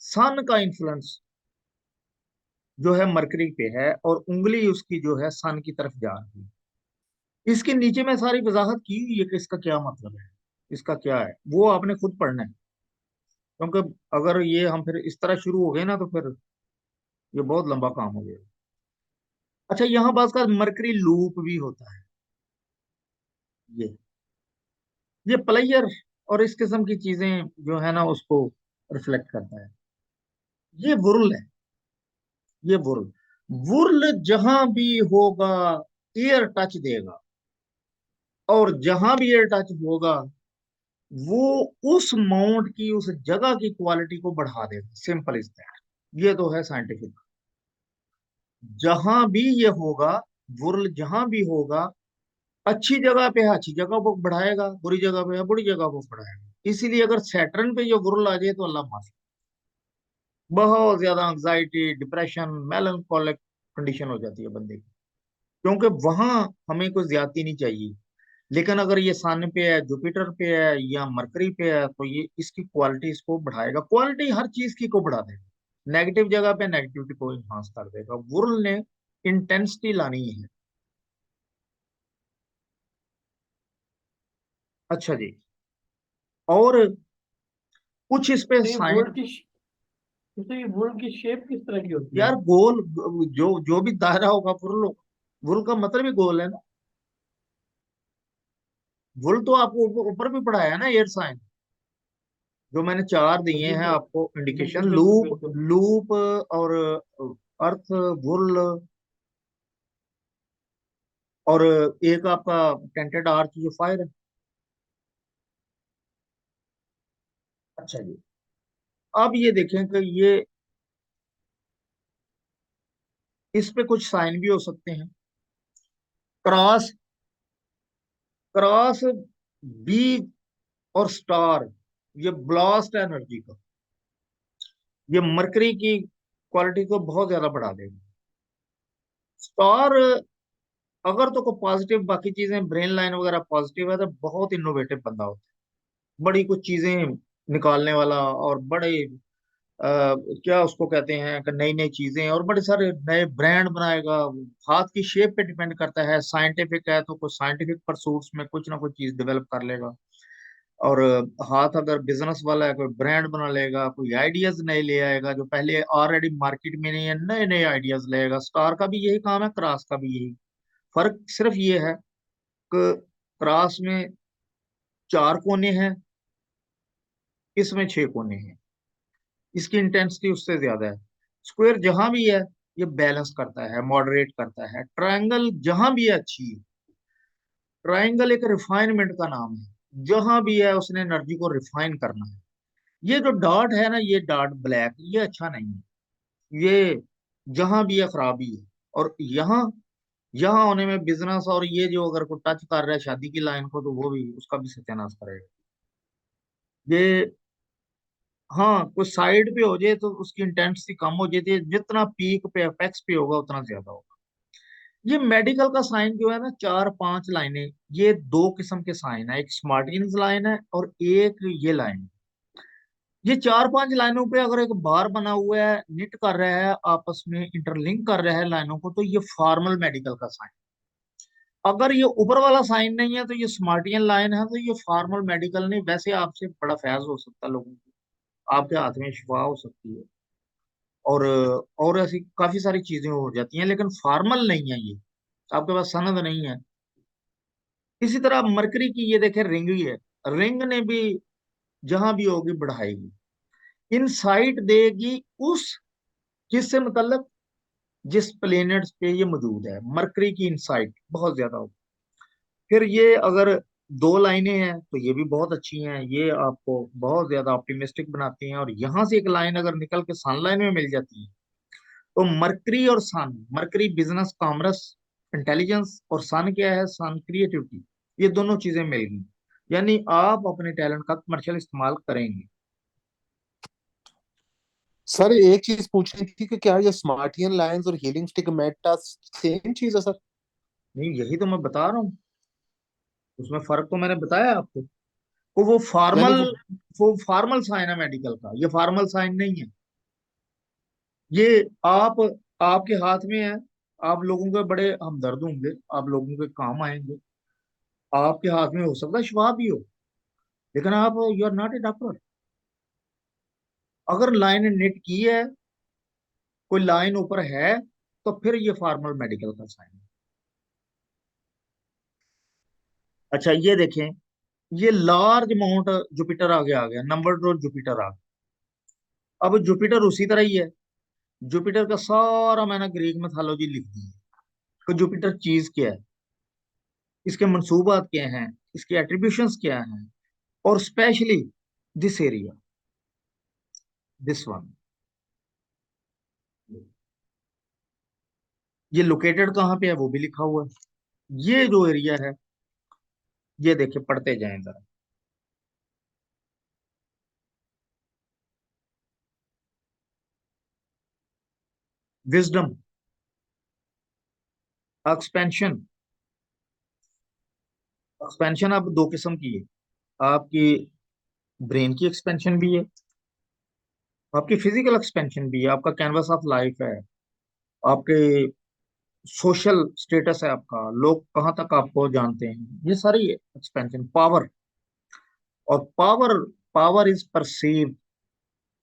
सन का इन्फ्लुएंस जो है मरकरी पे है, और उंगली उसकी जो है सन की तरफ जा रही है। इसके नीचे में सारी वजाहत की हुई है कि इसका क्या मतलब है, इसका क्या है, वो आपने खुद पढ़ना है। क्योंकि अगर ये हम फिर इस तरह शुरू हो गए ना, तो फिर ये बहुत लंबा काम हो जाएगा। अच्छा, यहाँ बात का मरकरी लूप भी होता है। ये प्लेयर और इस किस्म की चीजें जो है ना, उसको रिफ्लेक्ट करता है। ये वुर्ल है, ये वुर्ल, वुर्ल जहां भी होगा एयर टच देगा, और जहां भी एयर टच होगा वो उस माउंट की, उस जगह की क्वालिटी को बढ़ा देगा। सिंपल इज दैट, ये तो है साइंटिफिक। जहां भी ये होगा, वुर्ल जहां भी होगा, अच्छी जगह पे है अच्छी जगह को बढ़ाएगा, बुरी जगह पे है बुरी जगह को बढ़ाएगा। इसीलिए अगर सैटर्न पे जो गुरुल आ जाए तो अल्लाह माफ, बहुत ज्यादा एंग्जाइटी, डिप्रेशन, मेलनकोलिक कंडीशन हो जाती है बंदे की, क्योंकि वहां हमें कोई ज्यादती नहीं चाहिए। लेकिन अगर ये सन पे है, जुपिटर पे है या मरकरी पे है, तो ये इसकी क्वालिटी इसको बढ़ाएगा, क्वालिटी हर चीज की को बढ़ा देगा। नेगेटिव जगह पे नेगेटिविटी को इन्हांस कर देगा। वुर्ल ने इंटेंसिटी लानी है। अच्छा जी। और कुछ इस पे तो ये साइन। वर्ल्ड की तो ये वर्ल्ड की शेप किस तरह की होती है? यार गोल, जो जो भी दायरा होगा वुर्ल होगा। वुर्ल का मतलब ही गोल है ना। वुर्ल तो आपको ऊपर भी पढ़ाया है ना, एयर साइन, जो मैंने चार दिए जी हैं सर, आपको इंडिकेशन, बिल्कुल बिल्कुल लूप, बिल्कुल। लूप और अर्थ, वुर्ल, और एक आपका टेंटेड आर्च जो फायर है। अच्छा जी। अब ये देखें कि ये इस पे कुछ साइन भी हो सकते हैं। क्रॉस, क्रॉस, बी और स्टार, ये ब्लास्ट एनर्जी का, ये मरकरी की क्वालिटी को बहुत ज्यादा बढ़ा देगा। स्टार अगर तो को पॉजिटिव, बाकी चीजें ब्रेन लाइन वगैरह पॉजिटिव है, तो बहुत इनोवेटिव बंदा होता है, बड़ी कुछ चीजें निकालने वाला, और बड़े क्या उसको कहते हैं कि नई नई चीजें और बड़े सारे नए ब्रांड बनाएगा। हाथ की शेप पे डिपेंड करता है, साइंटिफिक है तो कुछ साइंटिफिक परसूट्स में कुछ ना कुछ चीज डेवलप कर लेगा। और हाथ अगर बिजनेस वाला है, कोई ब्रांड बना लेगा, कोई आइडियाज नए ले आएगा जो पहले ऑलरेडी मार्केट में नहीं है, नए नए आइडियाज लेगा। स्टार का भी यही काम है, क्रॉस का भी यही। फर्क सिर्फ ये है कि क्रॉस में चार कोने हैं, इसमें छह कोने हैं, इसकी इंटेंसिटी उससे ज्यादा है। स्क्वायर जहां भी है ये बैलेंस करता है, मॉडरेट करता है। ट्रायंगल जहां भी है अच्छी है। ट्रायंगल एक रिफाइनमेंट का नाम है, जहां भी है उसने एनर्जी को रिफाइन करना है। ये जो डॉट है ना, ये डॉट ब्लैक, ये अच्छा नहीं है। ये जहां भी है खराबी है। और यहाँ, यहाँ होने में बिजनेस, और ये जो अगर कोई टच कर रहा है शादी की लाइन को, तो वो भी उसका भी सत्यानाश करेगा ये। हाँ, कोई साइड पे हो जाए तो उसकी इंटेंसिटी कम हो जाती है, जितना पीक पे अपेक्स पे होगा उतना ज्यादा होगा। ये मेडिकल का साइन जो है ना, चार पांच लाइनें, ये दो किस्म के साइन है, एक स्मार्टिन्स लाइन है और एक ये लाइन है। ये चार पांच लाइनों पे अगर एक बार बना हुआ है, निट कर रहा है, आपस में इंटरलिंक कर रहा है लाइनों को, तो ये फॉर्मल मेडिकल का साइन। अगर ये ऊपर वाला साइन नहीं है तो ये स्मार्टियन लाइन है, तो ये फॉर्मल मेडिकल नहीं। वैसे आपसे बड़ा फैज हो सकता है लोगों को, आपके हाथ में शिफा हो सकती है, और और ऐसी काफी सारी चीजें हो जाती हैं, लेकिन फॉर्मल नहीं है ये, आपके पास सनद नहीं है। इसी तरह मरकरी की ये देखें, रिंग ही है, रिंग ने भी जहां भी होगी बढ़ाएगी, इनसाइट देगी उस किससे मुतल्लक, जिस प्लेनेट्स पे ये मौजूद है। मरकरी की इनसाइट बहुत ज्यादा होगी। फिर ये अगर दो लाइनें हैं तो ये भी बहुत अच्छी हैं, ये आपको बहुत ज्यादा ऑप्टिमिस्टिक बनाती हैं। और यहाँ से एक लाइन अगर निकल के सन लाइन में मिल जाती है, तो मरकरी और सन, मरकरी बिजनेस कॉमर्स इंटेलिजेंस, और सन क्या है, सन क्रिएटिविटी, ये दोनों चीजें मिल गई, यानी आप अपने टैलेंट का कमर्शियल इस्तेमाल करेंगे। सर एक चीज पूछनी थी कि क्या ये स्मार्टियन लाइंस और हीलिंग स्टिक मेटा सेम चीज है सर? नहीं, यही तो मैं बता रहा हूँ, उसमें फर्क तो मैंने बताया आपको। वो यानी फॉर्मल, वो वो फॉर्मल साइन है मेडिकल का, ये फॉर्मल साइन नहीं है। ये आप, आपके हाथ में है, आप लोगों के बड़े हमदर्द होंगे, आप लोगों के काम आएंगे, आपके हाथ में हो सकता है शिफा भी हो, लेकिन आप, you are not a doctor. अगर लाइन नेट की है, कोई लाइन ऊपर है, तो फिर ये फॉर्मल मेडिकल का साइन है। अच्छा ये देखें, ये लार्ज अमाउंट जुपिटर आगे आ गया, नंबर दो जुपिटर आ गया। अब जुपिटर उसी तरह ही है। जुपिटर का सारा मैंने ग्रीक मैथोलॉजी लिख दी है कि जुपिटर चीज क्या है, इसके मंसूबात क्या हैं, इसके एट्रीब्यूशंस क्या हैं, और specially this area, this one, ये लोकेटेड कहाँ पे है वो भी लिखा हुआ है। ये जो एरिया है ये देखिए, पढ़ते जाएं जरा। Wisdom, expansion. एक्सपेंशन अब दो किस्म की है। आपकी ब्रेन की एक्सपेंशन भी है, आपकी फिजिकल एक्सपेंशन भी है, आपका कैनवस ऑफ लाइफ है, आपके सोशल स्टेटस है, आपका लोग कहाँ तक आपको जानते हैं, ये सारी एक्सपेंशन। पावर, और power, power is perceive.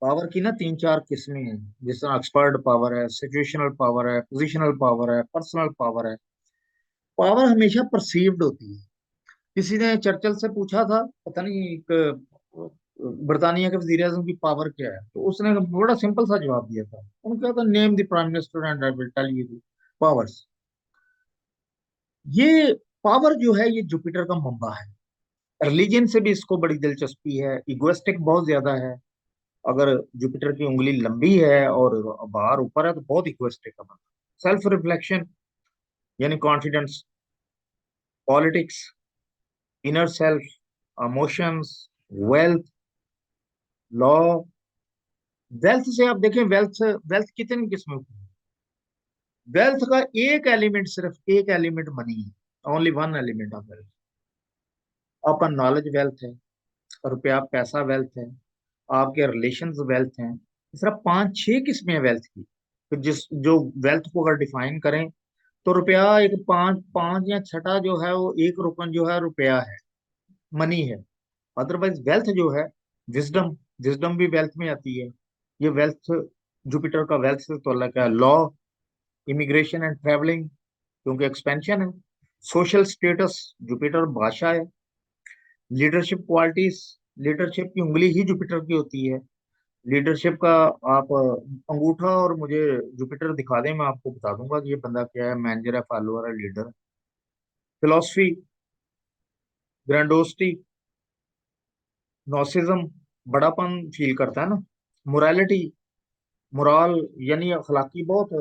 Power की ना तीन चार किस्में हैं, जिस तरह एक्सपर्ट पावर है, सिचुएशनल पावर है, पोजिशनल पावर है, पर्सनल पावर है। पावर हमेशा परसीव्ड होती है। किसी ने चर्चिल से पूछा था, पता नहीं बरतानिया के वजीर आजम की पावर क्या है, तो उसने बड़ा सिंपल सा जवाब दिया था। उन्होंने कहा था, name the prime minister and I will tell you powers. ये पावर जो है, ये जुपिटर का मंबा है। रिलीजन से भी इसको बड़ी दिलचस्पी है, इगोइस्टिक बहुत ज्यादा है। अगर जुपिटर की उंगली लंबी है और बाहर ऊपर है तो बहुत इगोइस्टिक है। सेल्फ रिफ्लेक्शन यानी confidence, politics, inner self, emotions, wealth, law. Wealth से आप देखें, वेल्थ वेल्थ कितनी किस्मों की है। वेल्थ का एक एलिमेंट, सिर्फ एक एलिमेंट मनी है, only one element of wealth. आपका नॉलेज वेल्थ है, रुपया पैसा वेल्थ है, आपके रिलेशंस वेल्थ हैं। इस तरह पांच छह किस्में हैं वेल्थ की। तो जिस जो वेल्थ को अगर डिफाइन करें, तो रुपया एक पांच पांच या छठा जो है, वो एक रुपन जो है रुपया है, मनी है। अदरवाइज वेल्थ जो है, विजडम, विजडम भी वेल्थ में आती है। ये वेल्थ जुपिटर का वेल्थ से ताल्लुक है। लॉ, इमिग्रेशन एंड ट्रेवलिंग, क्योंकि एक्सपेंशन है। सोशल स्टेटस, जुपिटर भाषा है। लीडरशिप क्वालिटीज, लीडरशिप की उंगली ही जुपिटर की होती है। लीडरशिप का आप अंगूठा और मुझे जुपिटर दिखा दें, मैं आपको बता दूंगा कि ये बंदा क्या है, मैनेजर है, फॉलोअर है, लीडर। फिलोसफी, ग्रैंडोसिटी, नॉसिज्म, बड़ापन फील करता है ना। मोरालिटी, मोरल यानी अखलाकी बहुत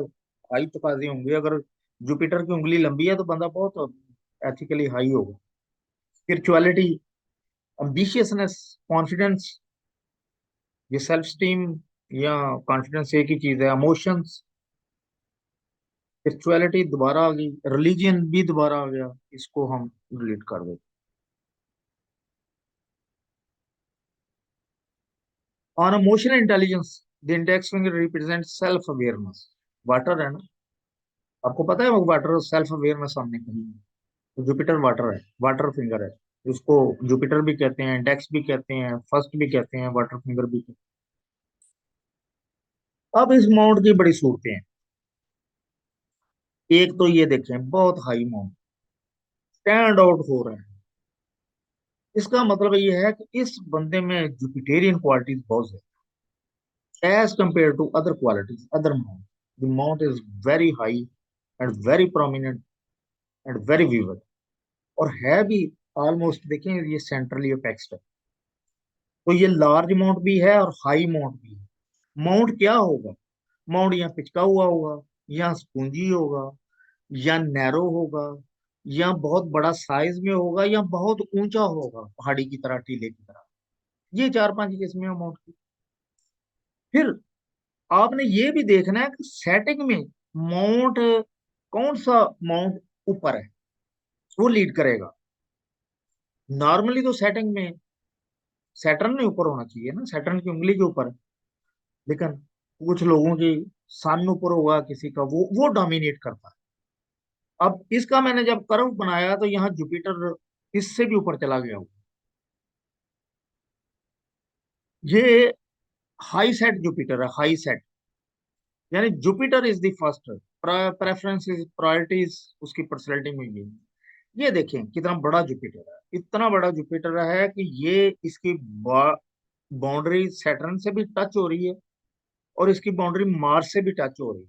हाई तकाजे होंगे। अगर जुपिटर की उंगली लंबी है तो बंदा बहुत एथिकली हाई होगा। स्पिरिचुअलिटी, एम्बिशियसनेस, कॉन्फिडेंस, ये सेल्फ स्टीम या कॉन्फिडेंस एक ही चीज है। इमोशंस, स्पिरिचुअलिटी दोबारा आ गई, रिलीजन भी दोबारा आ गया, इसको हम डिलीट कर देते। On emotional intelligence, the index finger represent self awareness. Water है ना, आपको पता है वो वाटर सेल्फ अवेयरनेस हमने कही है। तो जुपिटर वाटर है, वाटर फिंगर है। उसको जुपिटर भी कहते हैं, इंडेक्स भी कहते हैं, फर्स्ट भी कहते हैं, वाटर फिंगर भी कहते हैं। अब इस माउंट की बड़ी सूरतें हैं। एक तो ये देखें, बहुत हाई माउंट, स्टैंड आउट हो रहा है। इसका मतलब ये है कि इस बंदे में जुपिटेरियन क्वालिटीज बहुत है as compare to other qualities, other mount. The mount is very high and very prominent and very vivid, और है भी ऑलमोस्ट, देखें ये सेंट्रली अपेक्स्ड है। तो ये लार्ज माउंट भी है और हाई माउंट भी है। माउंट क्या होगा? माउंट या पिचका हुआ होगा, या स्पूंजी होगा, या नैरो होगा, या बहुत बड़ा साइज में होगा, या बहुत ऊंचा होगा पहाड़ी की तरह, टीले की तरह। ये चार पांच किस्में हैं माउंट की। फिर आपने ये भी देखना है कि सेटिंग में माउंट, कौन सा माउंट ऊपर है, वो लीड करेगा। नॉर्मली तो सेटिंग में सैटर्न नहीं ऊपर होना चाहिए ना, सैटर्न की उंगली के ऊपर है। लेकिन कुछ लोगों की सन ऊपर होगा, किसी का वो डोमिनेट करता है। अब इसका मैंने जब कर्व बनाया तो यहाँ जुपिटर इससे भी ऊपर चला गया। ये हाई सेट जुपिटर है, हाई सेट, यानी Jupiter is the first, preference is priorities उसकी पर्सनैलिटी में ये देखें कितना बड़ा जुपिटर है। इतना बड़ा जुपिटर है कि ये इसकी बाउंड्री सैटर्न से भी टच हो रही है, और इसकी बाउंड्री मार्स से भी टच हो रही है।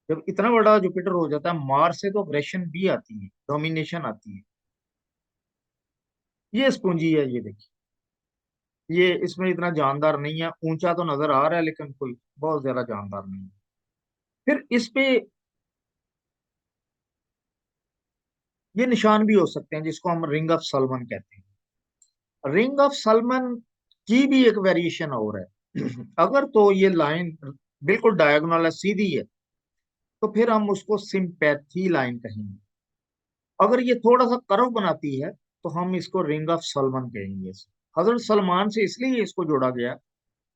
जब इतना बड़ा जुपिटर हो जाता है, मार्स से तो अग्रेशन भी आती है, डोमिनेशन आती है। ये स्पूंजी है, ये देखिए, ये इसमें इतना जानदार नहीं है, ऊंचा तो नजर आ रहा है लेकिन कोई बहुत ज्यादा जानदार नहीं है। फिर इस पे ये निशान भी हो सकते हैं जिसको हम रिंग ऑफ सलमन कहते हैं। रिंग ऑफ सलमन की भी एक वेरिएशन और है। अगर तो ये लाइन बिल्कुल डायगोनल है, सीधी है, तो फिर हम उसको सिंपैथी लाइन कहेंगे। अगर ये थोड़ा सा कर्व बनाती है तो हम इसको रिंग ऑफ सलमान कहेंगे। हजरत सलमान से इसलिए इसको जोड़ा गया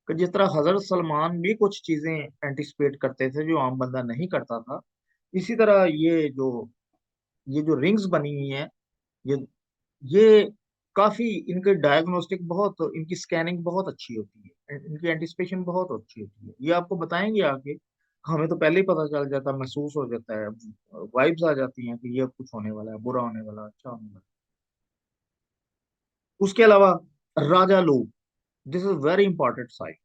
कि जिस तरह हजरत सलमान भी कुछ चीजें एंटिसिपेट करते थे जो आम बंदा नहीं करता था, इसी तरह ये जो रिंग्स बनी हुई हैं, ये ये काफी इनके डायग्नोस्टिक बहुत, इनकी स्कैनिंग बहुत अच्छी होती है, इनकी एंटिसिपेशन बहुत अच्छी होती है। ये आपको बताएंगे आगे। हमें तो पहले ही पता चल जाता है, महसूस हो जाता है, वाइब्स आ जाती हैं कि ये अब कुछ होने वाला है, बुरा होने वाला है, अच्छा होने वाला है। उसके अलावा राजा लोग, this is very important sign.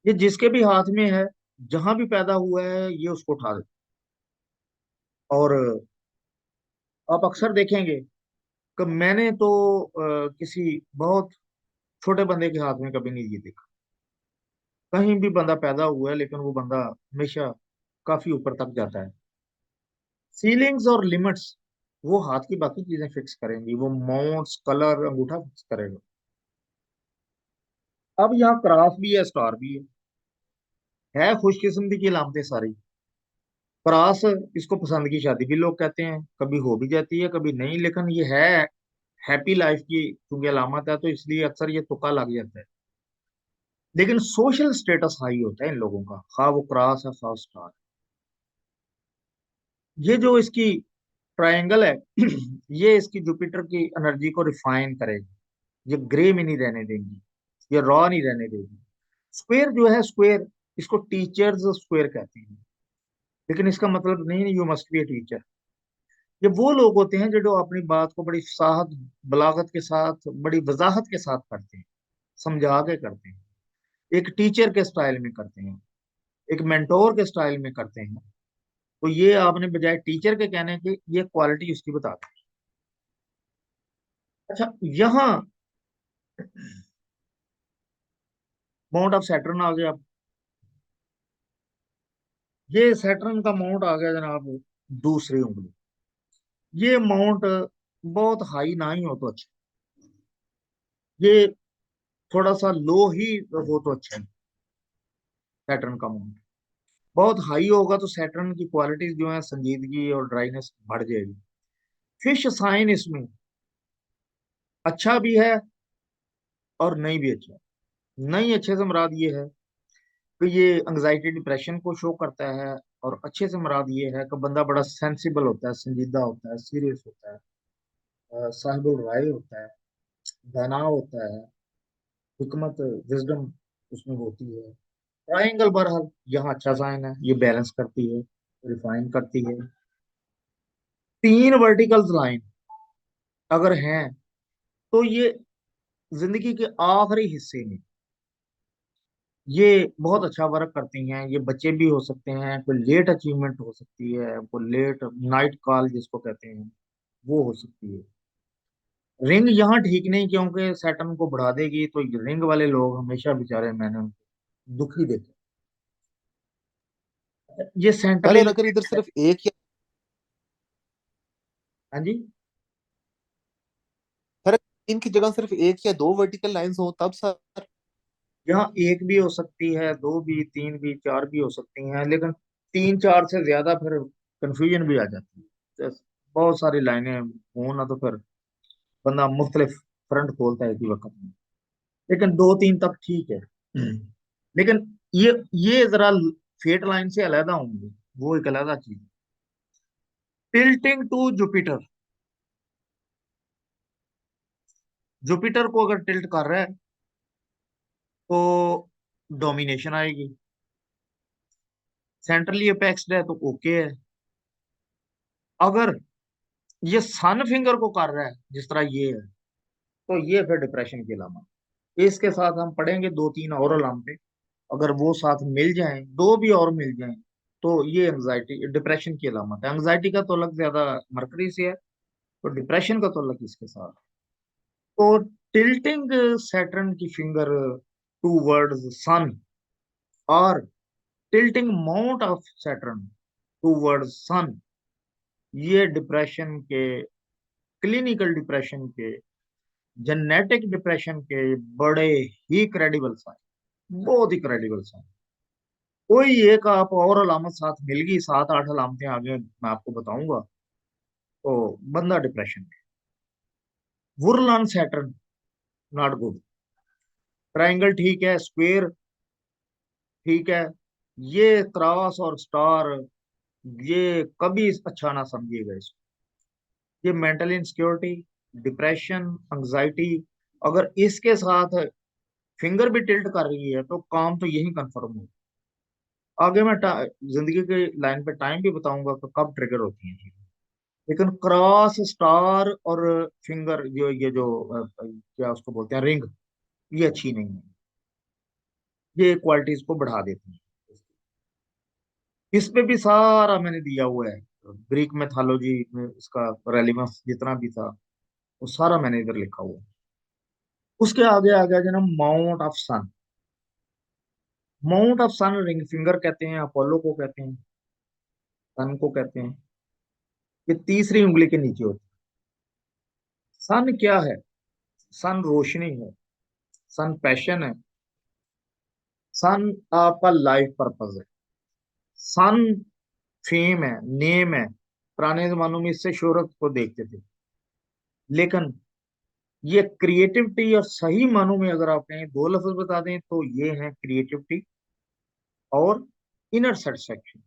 ये जिसके भी हाथ में है, जहां भी पैदा हुआ है, ये उसको उठा देता है। और आप अक्सर देखेंगे कि मैंने तो किसी बहुत छोटे बंदे के हाथ में कभी नहीं ये देखा। कहीं भी बंदा पैदा हुआ है लेकिन वो बंदा हमेशा काफी ऊपर तक जाता है। सीलिंग्स और लिमिट्स वो हाथ की बाकी चीजें फिक्स करेंगी, वो माउंट्स, कलर, अंगूठा फिक्स करेगा। अब यहाँ क्रॉस भी है, स्टार भी है खुशकिस्मती की अलामतें सारी। क्रॉस, इसको पसंद की शादी भी लोग कहते हैं, कभी हो भी जाती है कभी नहीं, लेकिन ये है हैप्पी लाइफ की क्योंकि अलामत है, तो इसलिए अक्सर ये तुक्का लग जाता है। लेकिन सोशल स्टेटस हाई होता है इन लोगों का, खा वो क्रॉस है खा स्टार। ये जो इसकी ट्रायंगल है, ये इसकी जुपिटर की एनर्जी को रिफाइन करेगी। ये ग्रे में नहीं रहने देंगी, ये रॉ नहीं रहने देगी। स्क्वेयर जो है, स्क्वेयर, इसको टीचर्स स्क्वेयर कहते हैं, लेकिन इसका मतलब नहीं you must be a teacher. ये वो लोग होते हैं जो अपनी बात को बड़ी फसाहत, बलागत के साथ, बड़ी वजाहत के साथ करते हैं, समझा के करते हैं, एक टीचर के स्टाइल में करते हैं, एक मेंटोर के स्टाइल में करते हैं। तो ये आपने बजाय टीचर के कहने के ये क्वालिटी उसकी बता दी। अच्छा, यहाँ माउंट ऑफ सैटर्न आ गया। ये सैटर्न का माउंट आ गया जनाब, दूसरी उंगली। ये माउंट बहुत हाई ना ही हो तो अच्छा, ये थोड़ा सा लो ही हो तो अच्छा है। सैटर्न का माउंट बहुत हाई होगा तो सैटर्न की क्वालिटीज जो है, संजीदगी और ड्राइनेस बढ़ जाएगी। फिश साइन इसमें अच्छा भी है और नहीं भी अच्छा। नहीं अच्छे से मुराद ये है कि ये एंग्जाइटी डिप्रेशन को शो करता है, और अच्छे से मुराद ये है कि बंदा बड़ा सेंसिबल होता है, संजीदा होता है, सीरियस होता है, साहिबुल राय होता है, दाना होता है, हिकमत, विजडम उसमें होती है। ट्राइंगल बहरहाल यहाँ अच्छा साइन है, ये बैलेंस करती है, रिफाइन करती है। तीन वर्टिकल लाइन अगर हैं तो ये जिंदगी के आखिरी हिस्से में ये बहुत अच्छा वर्क करती हैं। ये बच्चे भी हो सकते हैं, कोई लेट अचीवमेंट हो सकती है, कोई लेट नाइट कॉल जिसको कहते हैं वो हो सकती है। रिंग यहाँ ठीक नहीं, क्योंकि सैटर्न को बढ़ा देगी, तो रिंग वाले लोग हमेशा बेचारे, मैंने उनको दुखी देखे। ये सर सेंट्रली और अगर इधर लोकेटेड है। सिर्फ एक या हाँ जी। सर इनकी जगह सिर्फ एक या दो वर्टिकल लाइंस हो तब सर। यहाँ एक भी हो सकती है, दो भी, तीन भी, चार भी हो सकती हैं, लेकिन तीन चार से ज्यादा फिर कंफ्यूजन भी आ जाती है। जैसे बहुत सारी लाइनें हो ना, तो फिर बंदा मुख्तलिफ फ्रंट खोलता है इसी वक्त में। लेकिन दो तीन तक ठीक है। लेकिन ये जरा फेट लाइन से अलहदा होंगे, वो एक अलहदा चीज। टिल्टिंग टू जुपिटर, जुपिटर को अगर टिल्ट कर रहा है तो डोमिनेशन आएगी। सेंट्रली अपेक्स्ड है तो ओके है। अगर ये सन फिंगर को कर रहा है जिस तरह ये है, तो ये फिर डिप्रेशन की अलामत। इसके साथ हम पढ़ेंगे दो तीन और अलामतें, अगर वो साथ मिल जाएं, दो भी और मिल जाएं, तो ये एंजाइटी डिप्रेशन की अलामत है। एंजाइटी का तो अलग ज्यादा मरकरी से है, तो डिप्रेशन का तो अलग इसके साथ। तो टिल्टिंग सैटर्न की फिंगर टूवर्ड्स सन, और tilting mount of Saturn towards sun, ये डिप्रेशन के क्लिनिकल डिप्रेशन के, जेनेटिक डिप्रेशन के बड़े ही क्रेडिबल साइन, बहुत ही क्रेडिबल साइन। कोई एक आप और अलामत साथ मिल गई, 7-8 अलामतें आगे मैं आपको बताऊंगा, तो बंदा डिप्रेशन में। वुरलान सैटर्न नॉट गुड। ट्रायंगल ठीक है, स्क्वेयर ठीक है, ये क्रॉस और स्टार ये कभी अच्छा ना समझिएगा इसको। ये मेंटल इनसिक्योरिटी, डिप्रेशन, एंजाइटी, अगर इसके साथ फिंगर भी टिल्ट कर रही है तो काम तो यही कंफर्म हो। आगे मैं जिंदगी के लाइन पे टाइम भी बताऊंगा कि कब ट्रिगर होती है चीजें। लेकिन क्रॉस, स्टार और फिंगर, जो ये जो क्या उसको बोलते हैं, रिंग, ये अच्छी नहीं है। ये क्वालिटीज को बढ़ा देती है। इस पे भी सारा मैंने दिया हुआ है, ग्रीक मैथोलॉजी में इसका रेलिवेंस जितना भी था वो सारा मैंने इधर लिखा हुआ है। उसके आगे आ गया जना mount of sun. Mount of sun ring finger कहते हैं, अपोलो को कहते हैं, सन को कहते हैं। ये तीसरी उंगली के नीचे होती है। सन क्या है? सन रोशनी है, सन पैशन है, सन आपका लाइफ पर्पज है, सन फेम है, नेम है। पुराने जमानों में इससे शोहरत को देखते थे। लेकिन ये क्रिएटिविटी, और सही मानों में अगर आप कहें दो लफ्ज बता दें तो ये है क्रिएटिविटी और इनर सेटिस्फेक्शन।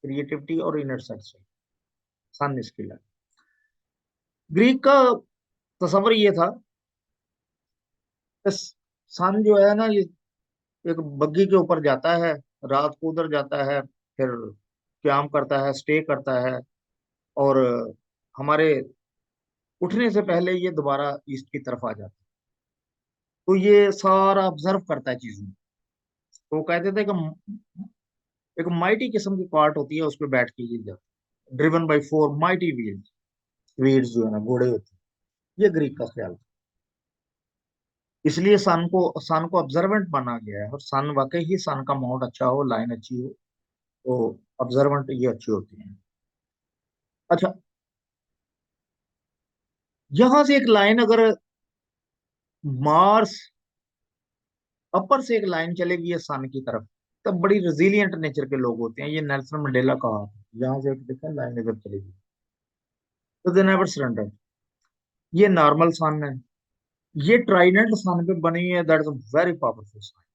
क्रिएटिविटी और इनर सेटिस्फेक्शन, सन स्किल है। ग्रीक का तस्वर ये था कि सन जो है ना, ये एक बग्गी के ऊपर जाता है, रात को उधर जाता है, फिर क्याम करता है, स्टे करता है, और हमारे उठने से पहले ये दोबारा ईस्ट की तरफ आ जाता है। तो ये सारा ऑब्जर्व करता है चीजों। तो वो कहते थे कि एक माइटी किस्म की कार्ट होती है, उस पर बैठ के ये जाता, driven by 4 mighty wheels. Wheels जो है ना, घोड़े होते हैं। ये ग्रीक का ख्याल था। इसलिए सन को ऑब्जर्वेंट माना गया है, और सन वाकई ही, सन का माउंट अच्छा हो, लाइन अच्छी हो, तो ऑब्जर्वेंट ये अच्छी होती है। अच्छा, यहां से एक लाइन अगर मार्स अपर से एक लाइन चलेगी ये सन की तरफ, तब बड़ी रेजिलियंट नेचर के लोग होते हैं। ये नेल्सन मंडेला कहा, यहाँ से एक देखा लाइन इधर चलेगी, तो दे नेवर सरेंडर। ये नॉर्मल सन है। ये ट्राइडेंट सन पे बनी है, that is very powerful sign.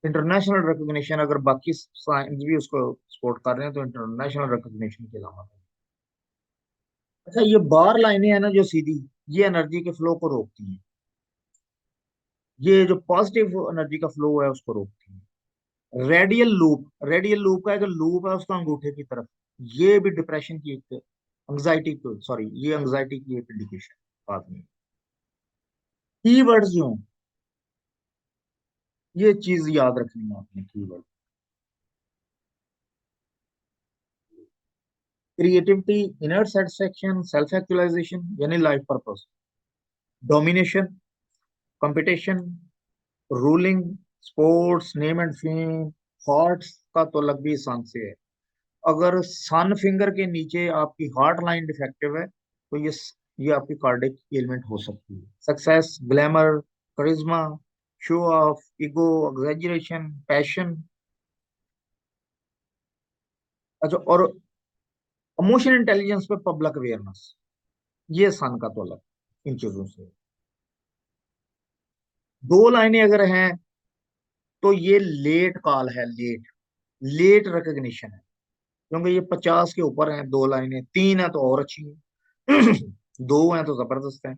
International recognition, अगर बाकी साइंस भी उसको सपोर्ट कर रहे हैं तो इंटरनेशनल रिकॉग्निशन के अलावा। अच्छा, ये बार लाइनें हैं ना जो सीधी, ये एनर्जी के फ्लो को रोकती हैं। ये जो पॉजिटिव एनर्जी का फ्लो है उसको रोकती है। रेडियल लूप का एक लूप है उसका अंगूठे की तरफ, ये भी डिप्रेशन की एक, एंग्जाइटी को, सॉरी, ये एंग्जाइटी की एक इंडिकेशन बाद में। कीवर्ड्स जो हैं, ये चीज याद रखनी है आपने, keyword. Creativity, inner satisfaction, self actualization यानी life purpose, domination, competition, ruling, sports, name and fame. Hearts का तो लग भी सन से है। अगर सन फिंगर के नीचे आपकी हार्ट लाइन डिफेक्टिव है तो ये आपकी कार्डिक एलिमेंट हो सकती है। Success, glamour, charisma, show off, ego, exaggeration, passion. अच्छा, और इमोशन इंटेलिजेंस पे पब्लिक अवेयरनेस, ये सन का तो अलग इन चीजों से। दो लाइनें अगर हैं तो ये लेट कॉल है, लेट, लेट रिकग्निशन है। क्योंकि ये 50 के ऊपर हैं, दो लाइनें, तीन है तो और अच्छी है, दो हैं तो जबरदस्त है।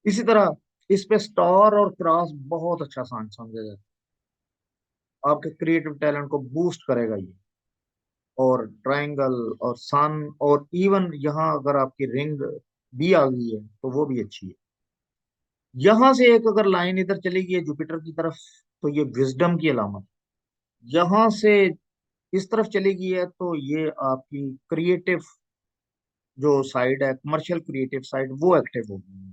इसी तरह इस पे स्टार और क्रॉस बहुत अच्छा साइन समझा जाता है, आपके क्रिएटिव टैलेंट को बूस्ट करेगा ये। और ट्रायंगल और सन, और इवन यहाँ अगर आपकी रिंग भी आ गई है तो वो भी अच्छी है। यहां से एक अगर लाइन इधर चली गई है जुपिटर की तरफ, तो ये विजडम की अलामत। यहां से इस तरफ चली गई है तो ये आपकी क्रिएटिव जो साइड है, कमर्शियल क्रिएटिव साइड, वो एक्टिव होगी।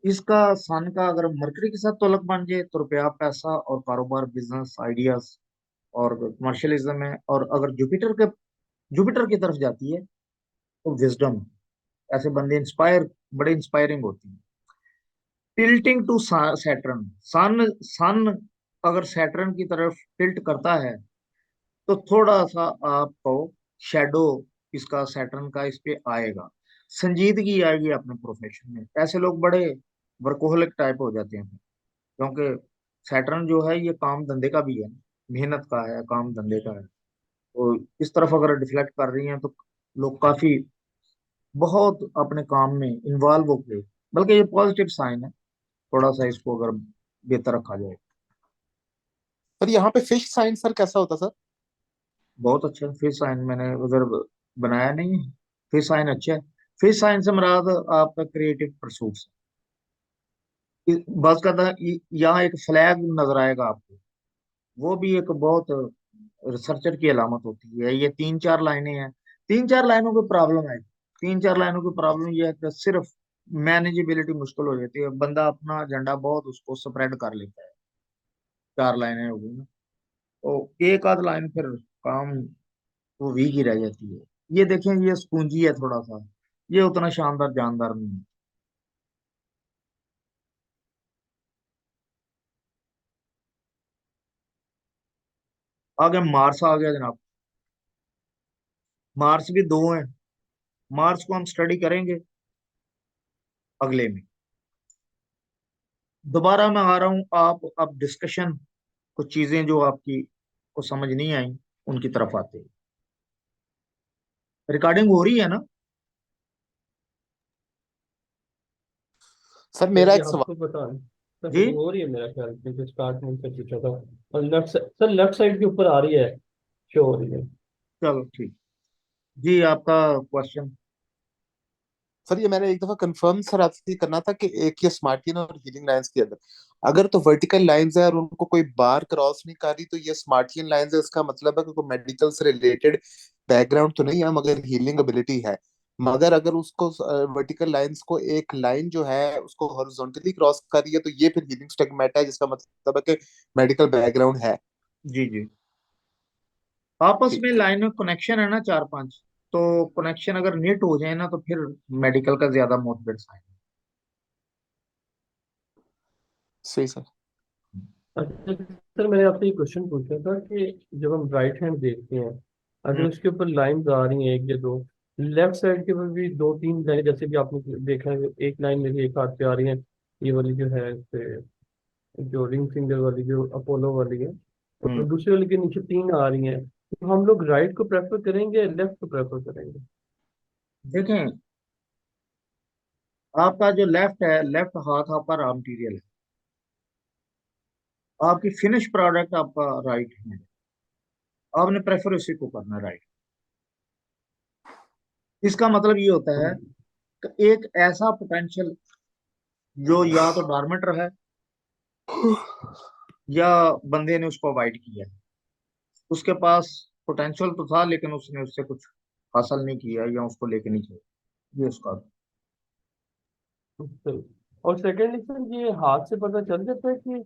इसका सन का अगर मरकरी के साथ तोलक बन जाए तो रुपया, पैसा और कारोबार, बिजनेस आइडियाज और कमर्शियलिज्म है। और अगर जुपिटर की तरफ जाती है तो विजडम, ऐसे बंदे इंस्पायर, बड़े इंस्पायरिंग होती हैं। टिल्टिंग टू सैटर्न, सन सन अगर सैटर्न की तरफ टिल्ट करता है तो थोड़ा सा आपको शेडो इसका सैटर्न का इस पे आएगा, संजीदगी आएगी अपने प्रोफेशन में। ऐसे लोग बड़े वर्कोहलिक टाइप हो जाते हैं, क्योंकि सैटर्न जो है ये काम धंधे का भी है, मेहनत का है, काम धंधे का है। तो इस तरफ अगर डिफ्लेक्ट कर रही हैं तो लोग काफी बहुत अपने काम में इन्वॉल्व हो गए, बल्कि ये पॉजिटिव साइन है। थोड़ा सा इसको अगर बेहतर रखा जाए। सर यहाँ पे फिश साइन सर कैसा होता सर? बहुत अच्छा फिश साइन मैंने उधर बनाया नहीं है। फिश साइन अच्छा है। फिश साइन से मुराद आपका क्रिएटिव परसूट्स। बस का था यहाँ एक फ्लैग नजर आएगा आपको, वो भी एक बहुत रिसर्चर की अलामत होती है। ये तीन चार लाइनें हैं, तीन चार लाइनों की प्रॉब्लम है। तीन चार लाइनों की प्रॉब्लम ये है कि सिर्फ मैनेजेबिलिटी मुश्किल हो जाती है, बंदा अपना एजेंडा बहुत उसको स्प्रेड कर लेता है। चार लाइनें हो गई ना, तो एक आध लाइन फिर काम वो वीक ही रह जाती है। ये देखें, ये स्पूंजी है थोड़ा सा, ये उतना शानदार जानदार नहीं है। आगे मार्स आ गया जनाब। मार्स भी दो हैं। मार्स को हम स्टडी करेंगे अगले में। दोबारा मैं आ रहा हूँ, आप अब डिस्कशन, कुछ चीजें जो आपकी को समझ नहीं आई उनकी तरफ आते हैं। रिकॉर्डिंग हो रही है ना? सर सर मेरा जी एक सवाल। आपको पता है, सर जी हो रही है मेरा ख्याल, क्योंकि स्टार्ट में से पूछा था। और लेफ्ट सर लेफ्ट साइड के ऊपर आ रही है, शो हो रही है। चलो ठीक। जी आपका क्वेश्चन। सर ये मैंने एक दफा कंफर्म सर आपसे ये करना था कि एक ये स्मार्टियन और हीलिंग लाइंस के अंदर अगर तो वर्टिकल लाइंस है और उनको कोई बार क्रॉस नहीं कर रही तो ये स्मार्टियन लाइंस है, इसका मतलब है कि कोई मेडिकल से रिलेटेड बैकग्राउंड तो नहीं है मगर हीलिंग एबिलिटी है। मगर अगर उसको वर्टिकल लाइंस को एक लाइन जो है उसको हॉरिजॉन्टली क्रॉस कर रही है तो ये फिर हीलिंग स्टिग्मेटा है, जिसका मतलब है कि मेडिकल बैकग्राउंड है। जी जी, आपस में ठीक है। लाइन में कनेक्शन है ना चार पांच, तो कनेक्शन अगर नेट हो जाए ना तो फिर मेडिकल का ज्यादा मोटिवेट साइन सही सर। है। अच्छा सर, मैंने आपसे ये क्वेश्चन पूछा था कि जब हम राइट हैंड देखते हैं, अगर हम्म, उसके ऊपर लाइंस आ रही हैं एक या दो, लेफ्ट साइड के ऊपर भी दो तीन लाइन, जैसे कि आपने देखा है एक लाइन मेरी एक हाथ पे आ रही है, ये वाली जो है जो रिंग फिंगर वाली जो अपोलो वाली है, और हम्म। दूसरी वाली के नीचे तीन आ रही हैं, तो हम लोग राइट को प्रेफर करेंगे या लेफ्ट को प्रेफर करेंगे? देखें, आपका जो लेफ्ट है, लेफ्ट हाथ आपका रॉ मटेरियल है, आपकी फिनिश प्रोडक्ट आपका राइट है। आपने प्रेफर उसी को करना, राइट। इसका मतलब ये होता है कि एक ऐसा पोटेंशियल जो या तो डॉर्मेंट रहा है या बंदे ने उसको अवॉइड किया है। उसके पास पोटेंशियल तो था लेकिन उसने उससे कुछ हासिल नहीं किया या उसको लेके नहीं चला, ये उसका। तो, और सेकेंडली सर, ये हाथ से पता चल जाता है कि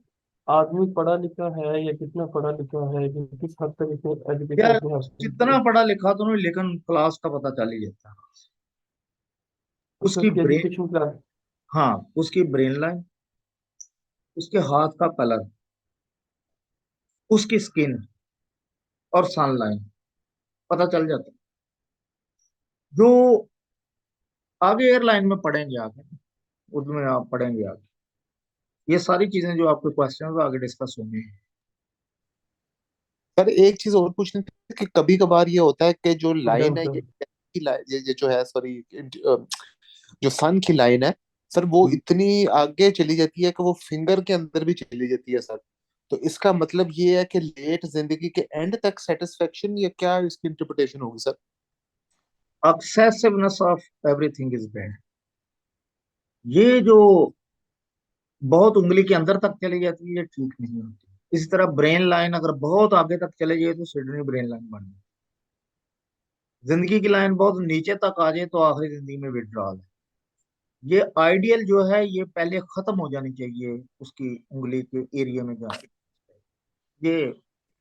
आदमी पढ़ा लिखा है या कितना पढ़ा लिखा है, कि किस हद तक इसने एजुकेशन यार अपनी हासिल की जितना है? पढ़ा लिखा तो नहीं, लेकिन क्लास का पता चल ही जाता है। उसको उसकी उसकी ब्रेन, एजुकेशन क्लास। हाँ, उसकी ब्रेन लाइन, उसके हाथ का कलर, उसकी स्किन और सन लाइन पता चल जाता है। जो आगे एयरलाइन में पढ़ेंगे, आगे उसमें आप पढ़ेंगे आगे, ये सारी चीजें जो आपके क्वेश्चन आगे डिस्कस होंगे। सर एक चीज और पूछनी थी कि कभी कभार ये होता है कि जो डन लाइन है सर। ये जो है सॉरी, जो सन की लाइन है सर वो इतनी आगे चली जाती है कि वो फिंगर के अंदर भी चली जाती है सर। तो इसका मतलब ये है कि लेट जिंदगी के एंड तक सेटिस्फेक्शन, या क्या इसकी इंटरप्रिटेशन होगी sir? Excessiveness of everything is bad. ये जो बहुत उंगली के अंदर तक चली जाती है ये ठीक नहीं होती। इसी तरह ब्रेन लाइन अगर बहुत आगे तक चले जाए तो सिडनी ब्रेन लाइन बन जाए। जिंदगी की लाइन बहुत नीचे तक आ जाए तो आखिरी जिंदगी में विड्रॉल है। ये आइडियल जो है ये पहले खत्म हो जानी चाहिए उसकी उंगली के एरिया में जाके। ये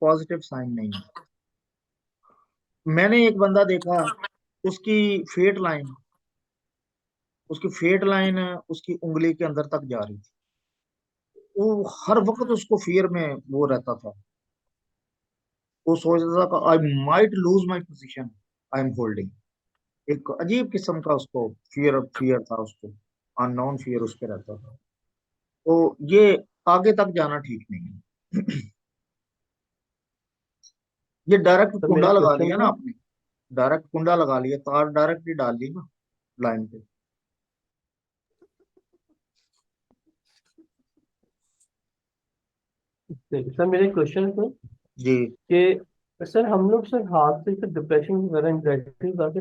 पॉजिटिव साइन नहीं है। मैंने एक बंदा देखा, उसकी फेट लाइन उसकी फेट लाइन उसकी उंगली के अंदर तक जा रही थी। वो हर वक्त उसको फियर में वो रहता था। वो सोचता था कि I might lose my position I am holding. एक अजीब किस्म का उसको फियर फियर था उसको। अननोन फियर उसके रहता था। तो ये आगे तक जाना ठीक नहीं है। ये डायरेक्ट तो मेरे कुंडा लगा क्वेश्चन लिया ना है, आपने। डायरेक्ट कुंडा लगा लिया, तार डायरेक्ट ही डाल ली ना लाइन पे। सर मेरे क्वेश्चन है जी। कि सर हम लोग सर हाथ से सर डिप्रेशन वगैरह एंग्जाइटी आके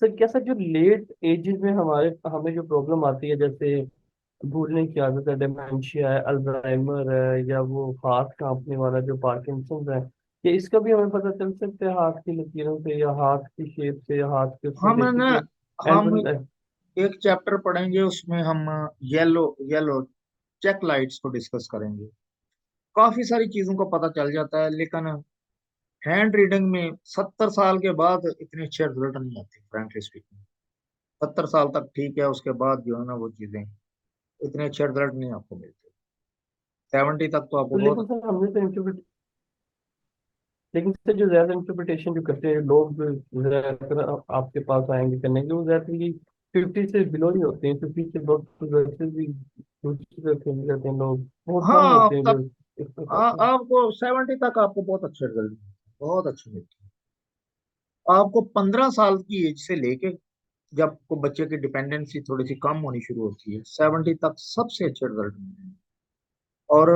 सर क्या सर जो लेट एजेस में हमारे हमें जो प्रॉब्लम आती है, जैसे भूलने की आदत है, डिमेंशिया है, अल्जाइमर है, या वो हाथ कांपने वाला जो पार्किंसन है, ये इसका भी हमें पता चल सकता है हाथ की लकीरों से या हाथ की शेप से या हाथ के उससे हम देख ना के? एंड हम एक चैप्टर पढ़ेंगे, उसमें हम येलो येलो चेक लाइट्स को डिस्कस करेंगे। काफी सारी चीजों का पता चल जाता है, लेकिन हैंड रीडिंग में 70 साल के बाद इतने अच्छे रिजल्ट नहीं आते, फ्रेंकली स्पीकिंग। 70 साल तक ठीक है, उसके बाद जो है ना वो चीजें इतने अच्छे रिजल्ट नहीं आपको मिलते। 70 तक तो आपको तो बहुत। लेकिन सर हमने तो इंटरप्रेट लेकिन सर जो ज्यादा इंटरप्रिटेशन जो करते हैं लोग, जो ज्यादातर आपके पास आएंगे करने के, वो ज्यादातर ये 50 से बिलो ही होते हैं। 50 से बहुत वैसे भी दूसरी तरफ चले जाते हैं लोग, बहुत कम हाँ, होते अब हैं जो तक इस तरफ आते हैं। आपको 70 तक आपको बहुत अच्छे रिजल्ट मिलते हैं, बहुत अच्छे मिलते हैं आपको। 15 साल की एज से लेके जब को बच्चे की डिपेंडेंसी थोड़ी सी कम होनी शुरू होती है, 70 तक सबसे अच्छे रिजल्ट मिलते हैं। और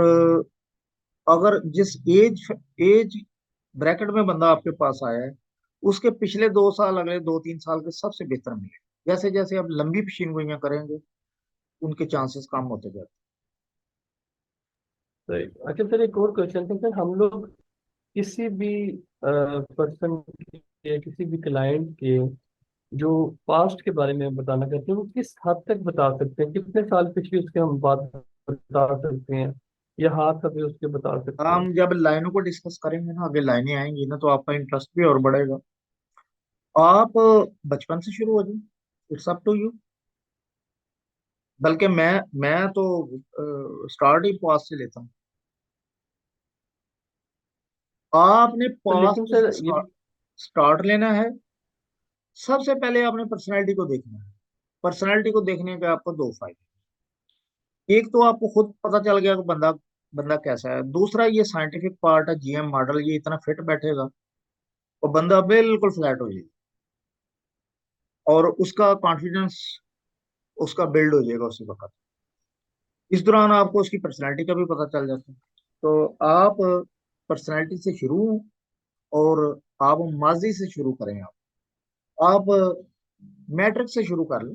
अगर जिस एज एज ब्रैकेट में बंदा आपके पास आया है, उसके पिछले 2 साल, अगले 2-3 साल के सबसे बेहतर मिले। जैसे जैसे आप लंबी पेशीन गोइयां करेंगे, उनके चांसेस कम होते जाते तो अच्छा सर, एक और क्वेश्चन था सर, हम लोग किसी भी पर्सन के, किसी भी क्लाइंट के जो पास्ट के बारे में बताना चाहते हैं, वो किस हद तक बता सकते हैं? कितने साल पिछली उसके हम बात बता सकते हैं, या हाथ अभी उसके बता हैं। सकते हैं? हम जब लाइनों को डिस्कस करेंगे ना, आगे लाइनें आएंगी ना, तो आपका इंटरेस्ट भी और बढ़ेगा। आप बचपन से शुरू हो जाए, इट्स अप टू यू। बल्कि मैं तो स्टार्ट ही पास से लेता हूँ। आपने तो पास लेकिन से सर ये स्टार्ट स्टार्ट लेना है। सबसे पहले आपने पर्सनैलिटी को देखना है। पर्सनैलिटी को देखने के आपको दो फायदे। एक तो आपको खुद पता चल गया कि बंदा बंदा कैसा है। दूसरा, ये साइंटिफिक पार्ट है, जीएम मॉडल, ये इतना फिट बैठेगा और बंदा बिल्कुल फ्लैट हो जाएगा, और उसका कॉन्फिडेंस उसका बिल्ड हो जाएगा उसी वक्त। इस दौरान आपको उसकी पर्सनैलिटी का भी पता चल जाता है। तो आप पर्सनैलिटी से शुरू हों, और आप माजी से शुरू करें। आप मैट्रिक से शुरू कर लें,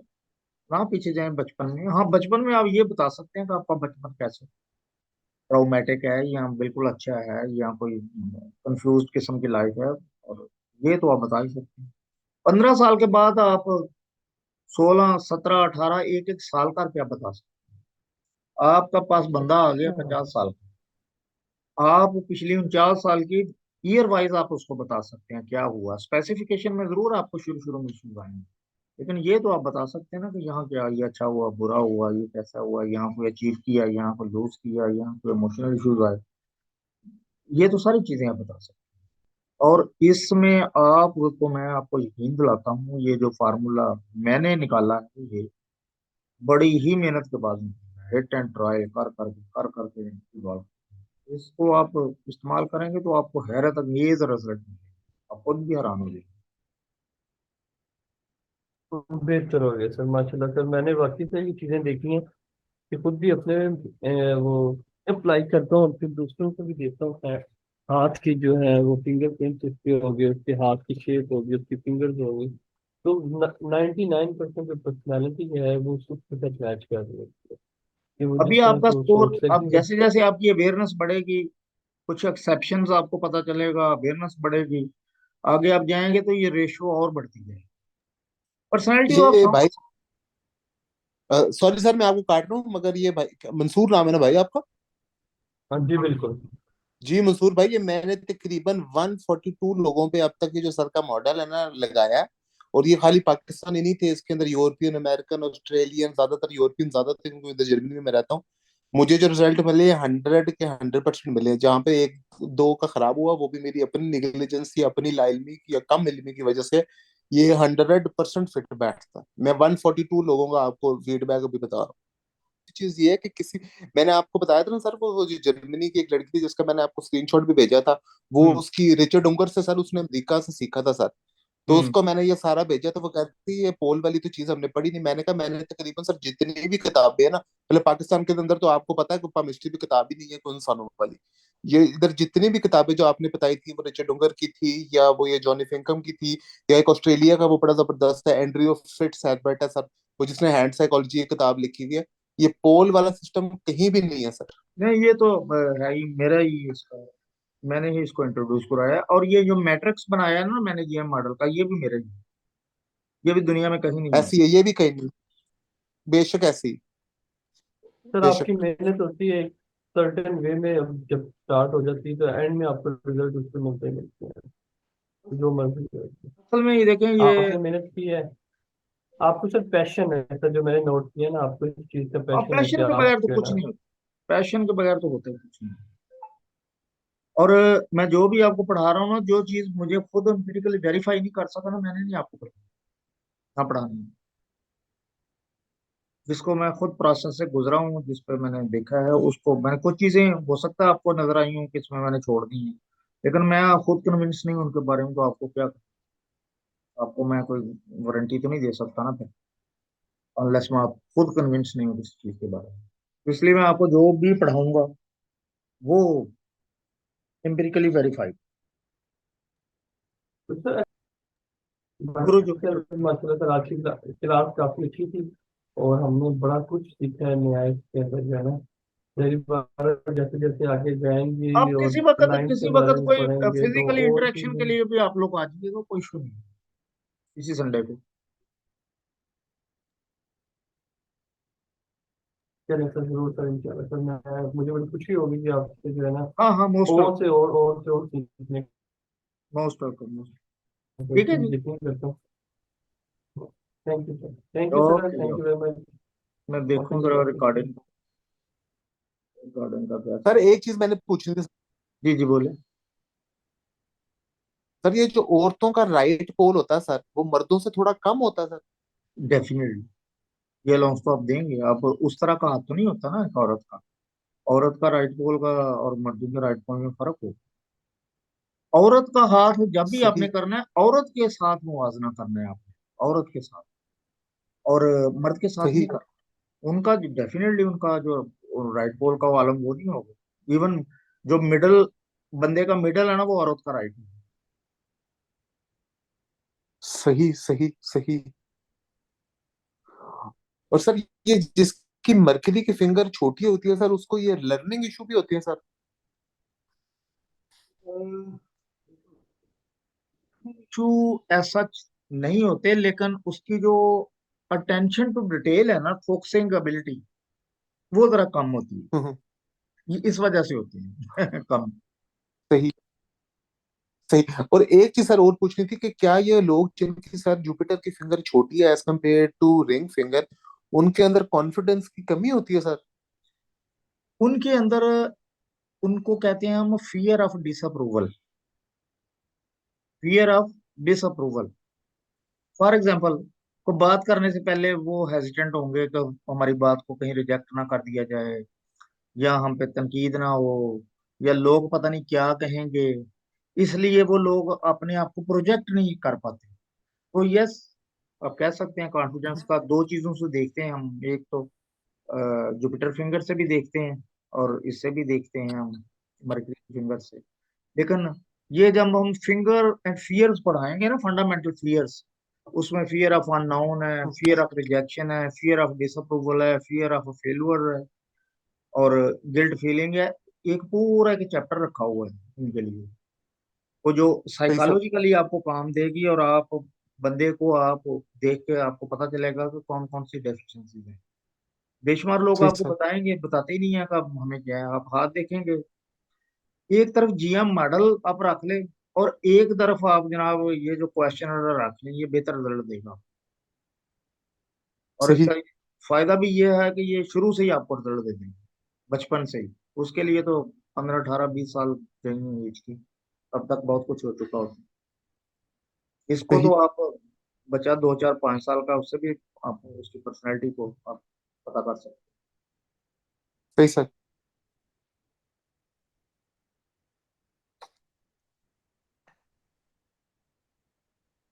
ना पीछे जाएं बचपन में। हाँ, बचपन में आप ये बता सकते हैं कि आपका बचपन कैसे ट्राउमेटिक है या बिल्कुल अच्छा है, या कोई कंफ्यूज किस्म की लाइफ है, और ये तो आप बता ही सकते हैं। 15 साल के बाद आप 16, 17, 18, एक एक साल का क्या बता सकते हैं। आपका पास बंदा आ गया अच्छा। 50 साल का, आप पिछली 49 साल की ईयर वाइज आप उसको बता सकते हैं क्या हुआ। स्पेसिफिकेशन में जरूर आपको शुरू शुरू में इश्यूज आएंगे, लेकिन ये तो आप बता सकते हैं ना कि यहाँ क्या, ये अच्छा हुआ, बुरा हुआ, ये कैसा हुआ, यहाँ कोई अचीव किया, यहाँ को लूज किया, यहाँ कोई इमोशनल इश्यूज आए। ये तो सारी चीजें आप बता सकते हैं। और इसमें आपको, मैं आपको यकीन दिलाता हूँ, ये जो फार्मूला मैंने निकाला है, ये बड़ी ही मेहनत के बाद निकाला है। हिट एंड ट्राई कर करके इवॉल्व। इसको आप इस्तेमाल करेंगे तो आपको हैरत अंगेज रिजल्ट मिलेगा, आप खुद भी हैरान हो जाएंगे। बेहतर हो गया सर, माशाल्लाह सर। मैंने वाकई से ये चीज़ें देखी हैं कि खुद भी अपने वो अप्लाई करता हूँ और फिर दूसरों को भी देता हूँ। हाथ की जो है वो फिंगरप्रिंट उसके हो गए, उसके हाथ की शेप होगी, उसकी फिंगर्स होगी, तो 99% जो पर्सनैलिटी है वो उसके साथ मैच कर रही है कि वो अभी जिस तरह आपका से वो स्कोर, सोचता है अब कि जैसे जैसे आपकी अवेयरनेस बढ़ेगी, कुछ एक्सेप्शंस आपको पता चलेगा, अवेयरनेस बढ़ेगी, आगे आप जाएंगे तो ये रेशियो और बढ़ती जाएगी। पर्सनैलिटी को आप ये भाई, समझ। सॉरी सर मैं आपको काट रहा हूँ, मगर ये भाई मंसूर नाम है ना भाई आपका? हाँ जी बिल्कुल। जी मंसूर भाई, ये मैंने तकरीबन 142 लोगों पे अब तक ये जो सर का मॉडल है ना लगाया है, और ये खाली पाकिस्तानी नहीं थे, इसके अंदर यूरोपियन, अमेरिकन, ऑस्ट्रेलियन, ज्यादातर यूरोपियन ज्यादा थे क्योंकि इधर जर्मनी में मैं रहता हूँ। मुझे जो रिजल्ट मिले 100 के 100% मिले। जहाँ पे एक दो का खराब हुआ वो भी मेरी अपनी निगलिजेंस या अपनी लाइल्मी की या कम इल्मी की वजह से, ये 100% फिट बैठता। मैं 142 लोगों का आपको फीडबैक अभी बता रहा हूँ। चीज ये है कि किसी, मैंने आपको बताया था ना सर, वो जो जर्मनी की एक लड़की थी जिसका मैंने आपको स्क्रीनशॉट भी भेजा था, वो हम्म उसकी रिचर्ड उंगर से सर उसने अमेरिका से सीखा था सर। तो हम्म उसको मैंने ये सारा भेजा तो वो कहती है ये पोल वाली तो चीज हमने पढ़ी नहीं। मैंने कहा मैंने तकरीबन सर जितनी भी किताबें है ना, मतलब पाकिस्तान के अंदर तो आपको पता है कि केमिस्ट्री की किताब ही नहीं है कोई इंसानों वाली। ये इधर जितनी भी किताबें जो आपने बताई थी वो रिचर्ड डुंगर की थी, या वो ये जॉनी फिंकम की थी, या एक ऑस्ट्रेलिया का वो बड़ा जबरदस्त है एंड्रयू फिट्स एल्बर्ट है सर, वो जिसने हैंड साइकोलॉजी की किताब लिखी हुई है। ये पोल वाला सिस्टम कहीं भी नहीं है सर। नहीं, ये तो है ही मेरा ही इसका, मैंने ही इसको इंट्रोड्यूस कराया। और ये जो मैट्रिक्स बनाया है ना मैंने जीएम मॉडल का, ये भी मेरा ही है। ये भी दुनिया में कहीं नहीं है। ऐसी है ये भी कहीं नहीं, बेशक ऐसी, सर आपकी बेशक। मेहनत होती है एक सर्टेन वे में, अब जब स्टार्ट हो जाती है तो एंड में आपको रिजल्ट उससे मिलते ही मिलते हैं, जो मर्जी करें। असल में ये देखें, ये आपने मेहनत की है, आपको सर पैशन है सर, जो मैंने नोट किया ना, आपको इस चीज का पैशन है कि पैशन के आप बगैर तो जो है कुछ ना। नहीं होता। पैशन के बगैर तो होता ही कुछ नहीं। और मैं जो भी आपको पढ़ा रहा हूँ ना, जो चीज मुझे खुद एम्पिरिकली वेरीफाई नहीं कर सका ना, मैंने नहीं आपको ना पढ़ानी है। जिसको मैं खुद प्रोसेस से गुजरा हूँ, जिस पे मैंने देखा है, उसको मैंने कुछ चीजें हो सकता है आपको नजर आई हूँ कि इसमें मैंने छोड़ दी है, लेकिन मैं खुद कन्विंस नहीं हूँ उनके बारे में, तो आपको क्या, आपको मैं कोई वारंटी तो नहीं दे सकता ना फिर, अनलेस मैं आप खुद कन्विंस नहीं हूँ किसी चीज के बारे में। तो इसलिए मैं आपको जो भी पढ़ाऊंगा वो एम्पिरिकली वेरीफाइड। तो सर गुरु जो माशाल्लाह सर आपकी क्लास काफी अच्छी थी, और हमने बड़ा कुछ सीखा है नया इसके अंदर जो है ना। मेरी बार जैसे जैसे आगे जाएंगे आप और किसी वक्त, क्लाइंट के किसी बारे वक्त में कोई पढ़ेंगे तो फिजिकली और इंटरेक्शन के चीजें। लिए भी आप लोग आ जाइएगा, कोई इशू नहीं है, इसी संडे को। चलिए सर, जरूर सर, इंशाल्लाह सर, मैं मुझे बड़ी खुशी होगी कि आपसे जो है ना हाँ हाँ, मोस्ट और वेलकम। से और से और सीखने मोस्ट वेलकम। को ठीक है जी। जितनी करता हूँ। Thank you sir, thank you sir, okay जी, thank you okay. Very much. मैं ओके देखूँ जी, जरा ओके जी। रिकॉर्डिंग, रिकॉर्डिंग का क्या सर सीन। एक चीज मैंने पूछनी थी जी जी बोले। सर, ये जो औरतों का राइट पोल होता है सर, वो मर्दों से थोड़ा कम होता है सर। डेफिनेटली ये लॉन्च तो आप देंगे, आप उस तरह का हाथ तो नहीं होता ना एक औरत का। औरत का राइट पोल का और मर्दों के राइट पोल में फर्क हो। औरत का हाथ जब भी आपने सही, करना है, औरत के साथ मुवाजना करना है आपने, औरत के साथ, और मर्द के साथ नहीं सही, करना। उनका डेफिनेटली उनका जो राइट पोल का वो आलम वो नहीं होगा। इवन जो मिडल बंदे का मिडल है ना, वो औरत का राइट है। सही, सही, सही। और सर ये जिसकी मरकरी की फिंगर छोटी होती है सर, उसको ये लर्निंग इशू भी होती है सर। इशू ऐसा नहीं होते, लेकिन उसकी जो अटेंशन टू डिटेल है ना, फोकसिंग एबिलिटी, वो जरा कम होती है। हम्म, ये इस वजह से होती है कम। सही, सही। और एक चीज सर और पूछनी थी कि क्या ये लोग जिनकी सर जुपिटर की फिंगर छोटी है as compare to ring finger, उनके अंदर कॉन्फिडेंस की कमी होती है सर? उनके अंदर, उनको कहते हैं हम fear of disapproval, fear of disapproval. For example, को बात करने से पहले वो हेजिटेंट होंगे कि हमारी बात को कहीं रिजेक्ट ना कर दिया जाए, या हम पे तनकीद ना हो, या लोग पता नहीं क्या कहेंगे, इसलिए वो लोग अपने आप को प्रोजेक्ट नहीं कर पाते। तो यस, आप कह सकते हैं कॉन्फिडेंस का दो चीजों से देखते हैं हम। एक तो जुपिटर फिंगर से भी देखते हैं, और इससे भी देखते हैं हम मरकरी फिंगर से। लेकिन ये जब हम फिंगर एंड फियर्स पढ़ाएंगे ना, फंडामेंटल फियर्स, उसमें फियर ऑफ अननोन है, फियर ऑफ रिजेक्शन है, फियर ऑफ डिसअप्रूवल है, फियर ऑफ फेलियर है, और गिल्ट फीलिंग है। एक पूरा एक चैप्टर रखा हुआ है इनके लिए, वो जो सही सर, साइकोलॉजिकली आपको काम देगी, और आप बंदे को आप देख के आपको पता चलेगा कि कौन कौन सी डेफिशिएंसीज है। बेशुमार लोग सही आपको सर। बताएंगे, बताते ही नहीं है कि अब हमें क्या है। आप हाथ देखेंगे, एक तरफ जीएम मॉडल आप रख ले, और एक तरफ आप जनाब ये जो क्वेश्चन रख लें, ये बेहतर रिजल्ट देगा। और सही। इसका फायदा भी ये है कि ये शुरू से ही आपको रिजल्ट दे देंगे, बचपन से ही। उसके लिए तो 15, 18, 20 साल चाहिए एज की, तब तक बहुत कुछ हो चुका होता है। इसको सही। तो आप बच्चा 2, 4, 5 साल का, उससे भी आप उसकी पर्सनैलिटी को आप पता कर सकते सही सर।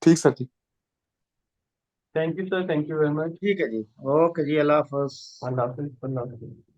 ठीक सर जी। Thank you sir, thank you very much. हैं। ठीक है जी, ओके जी, अल्लाह हाफ़िज़। अल्लाह हाफिज, अल्लाह हाफिज।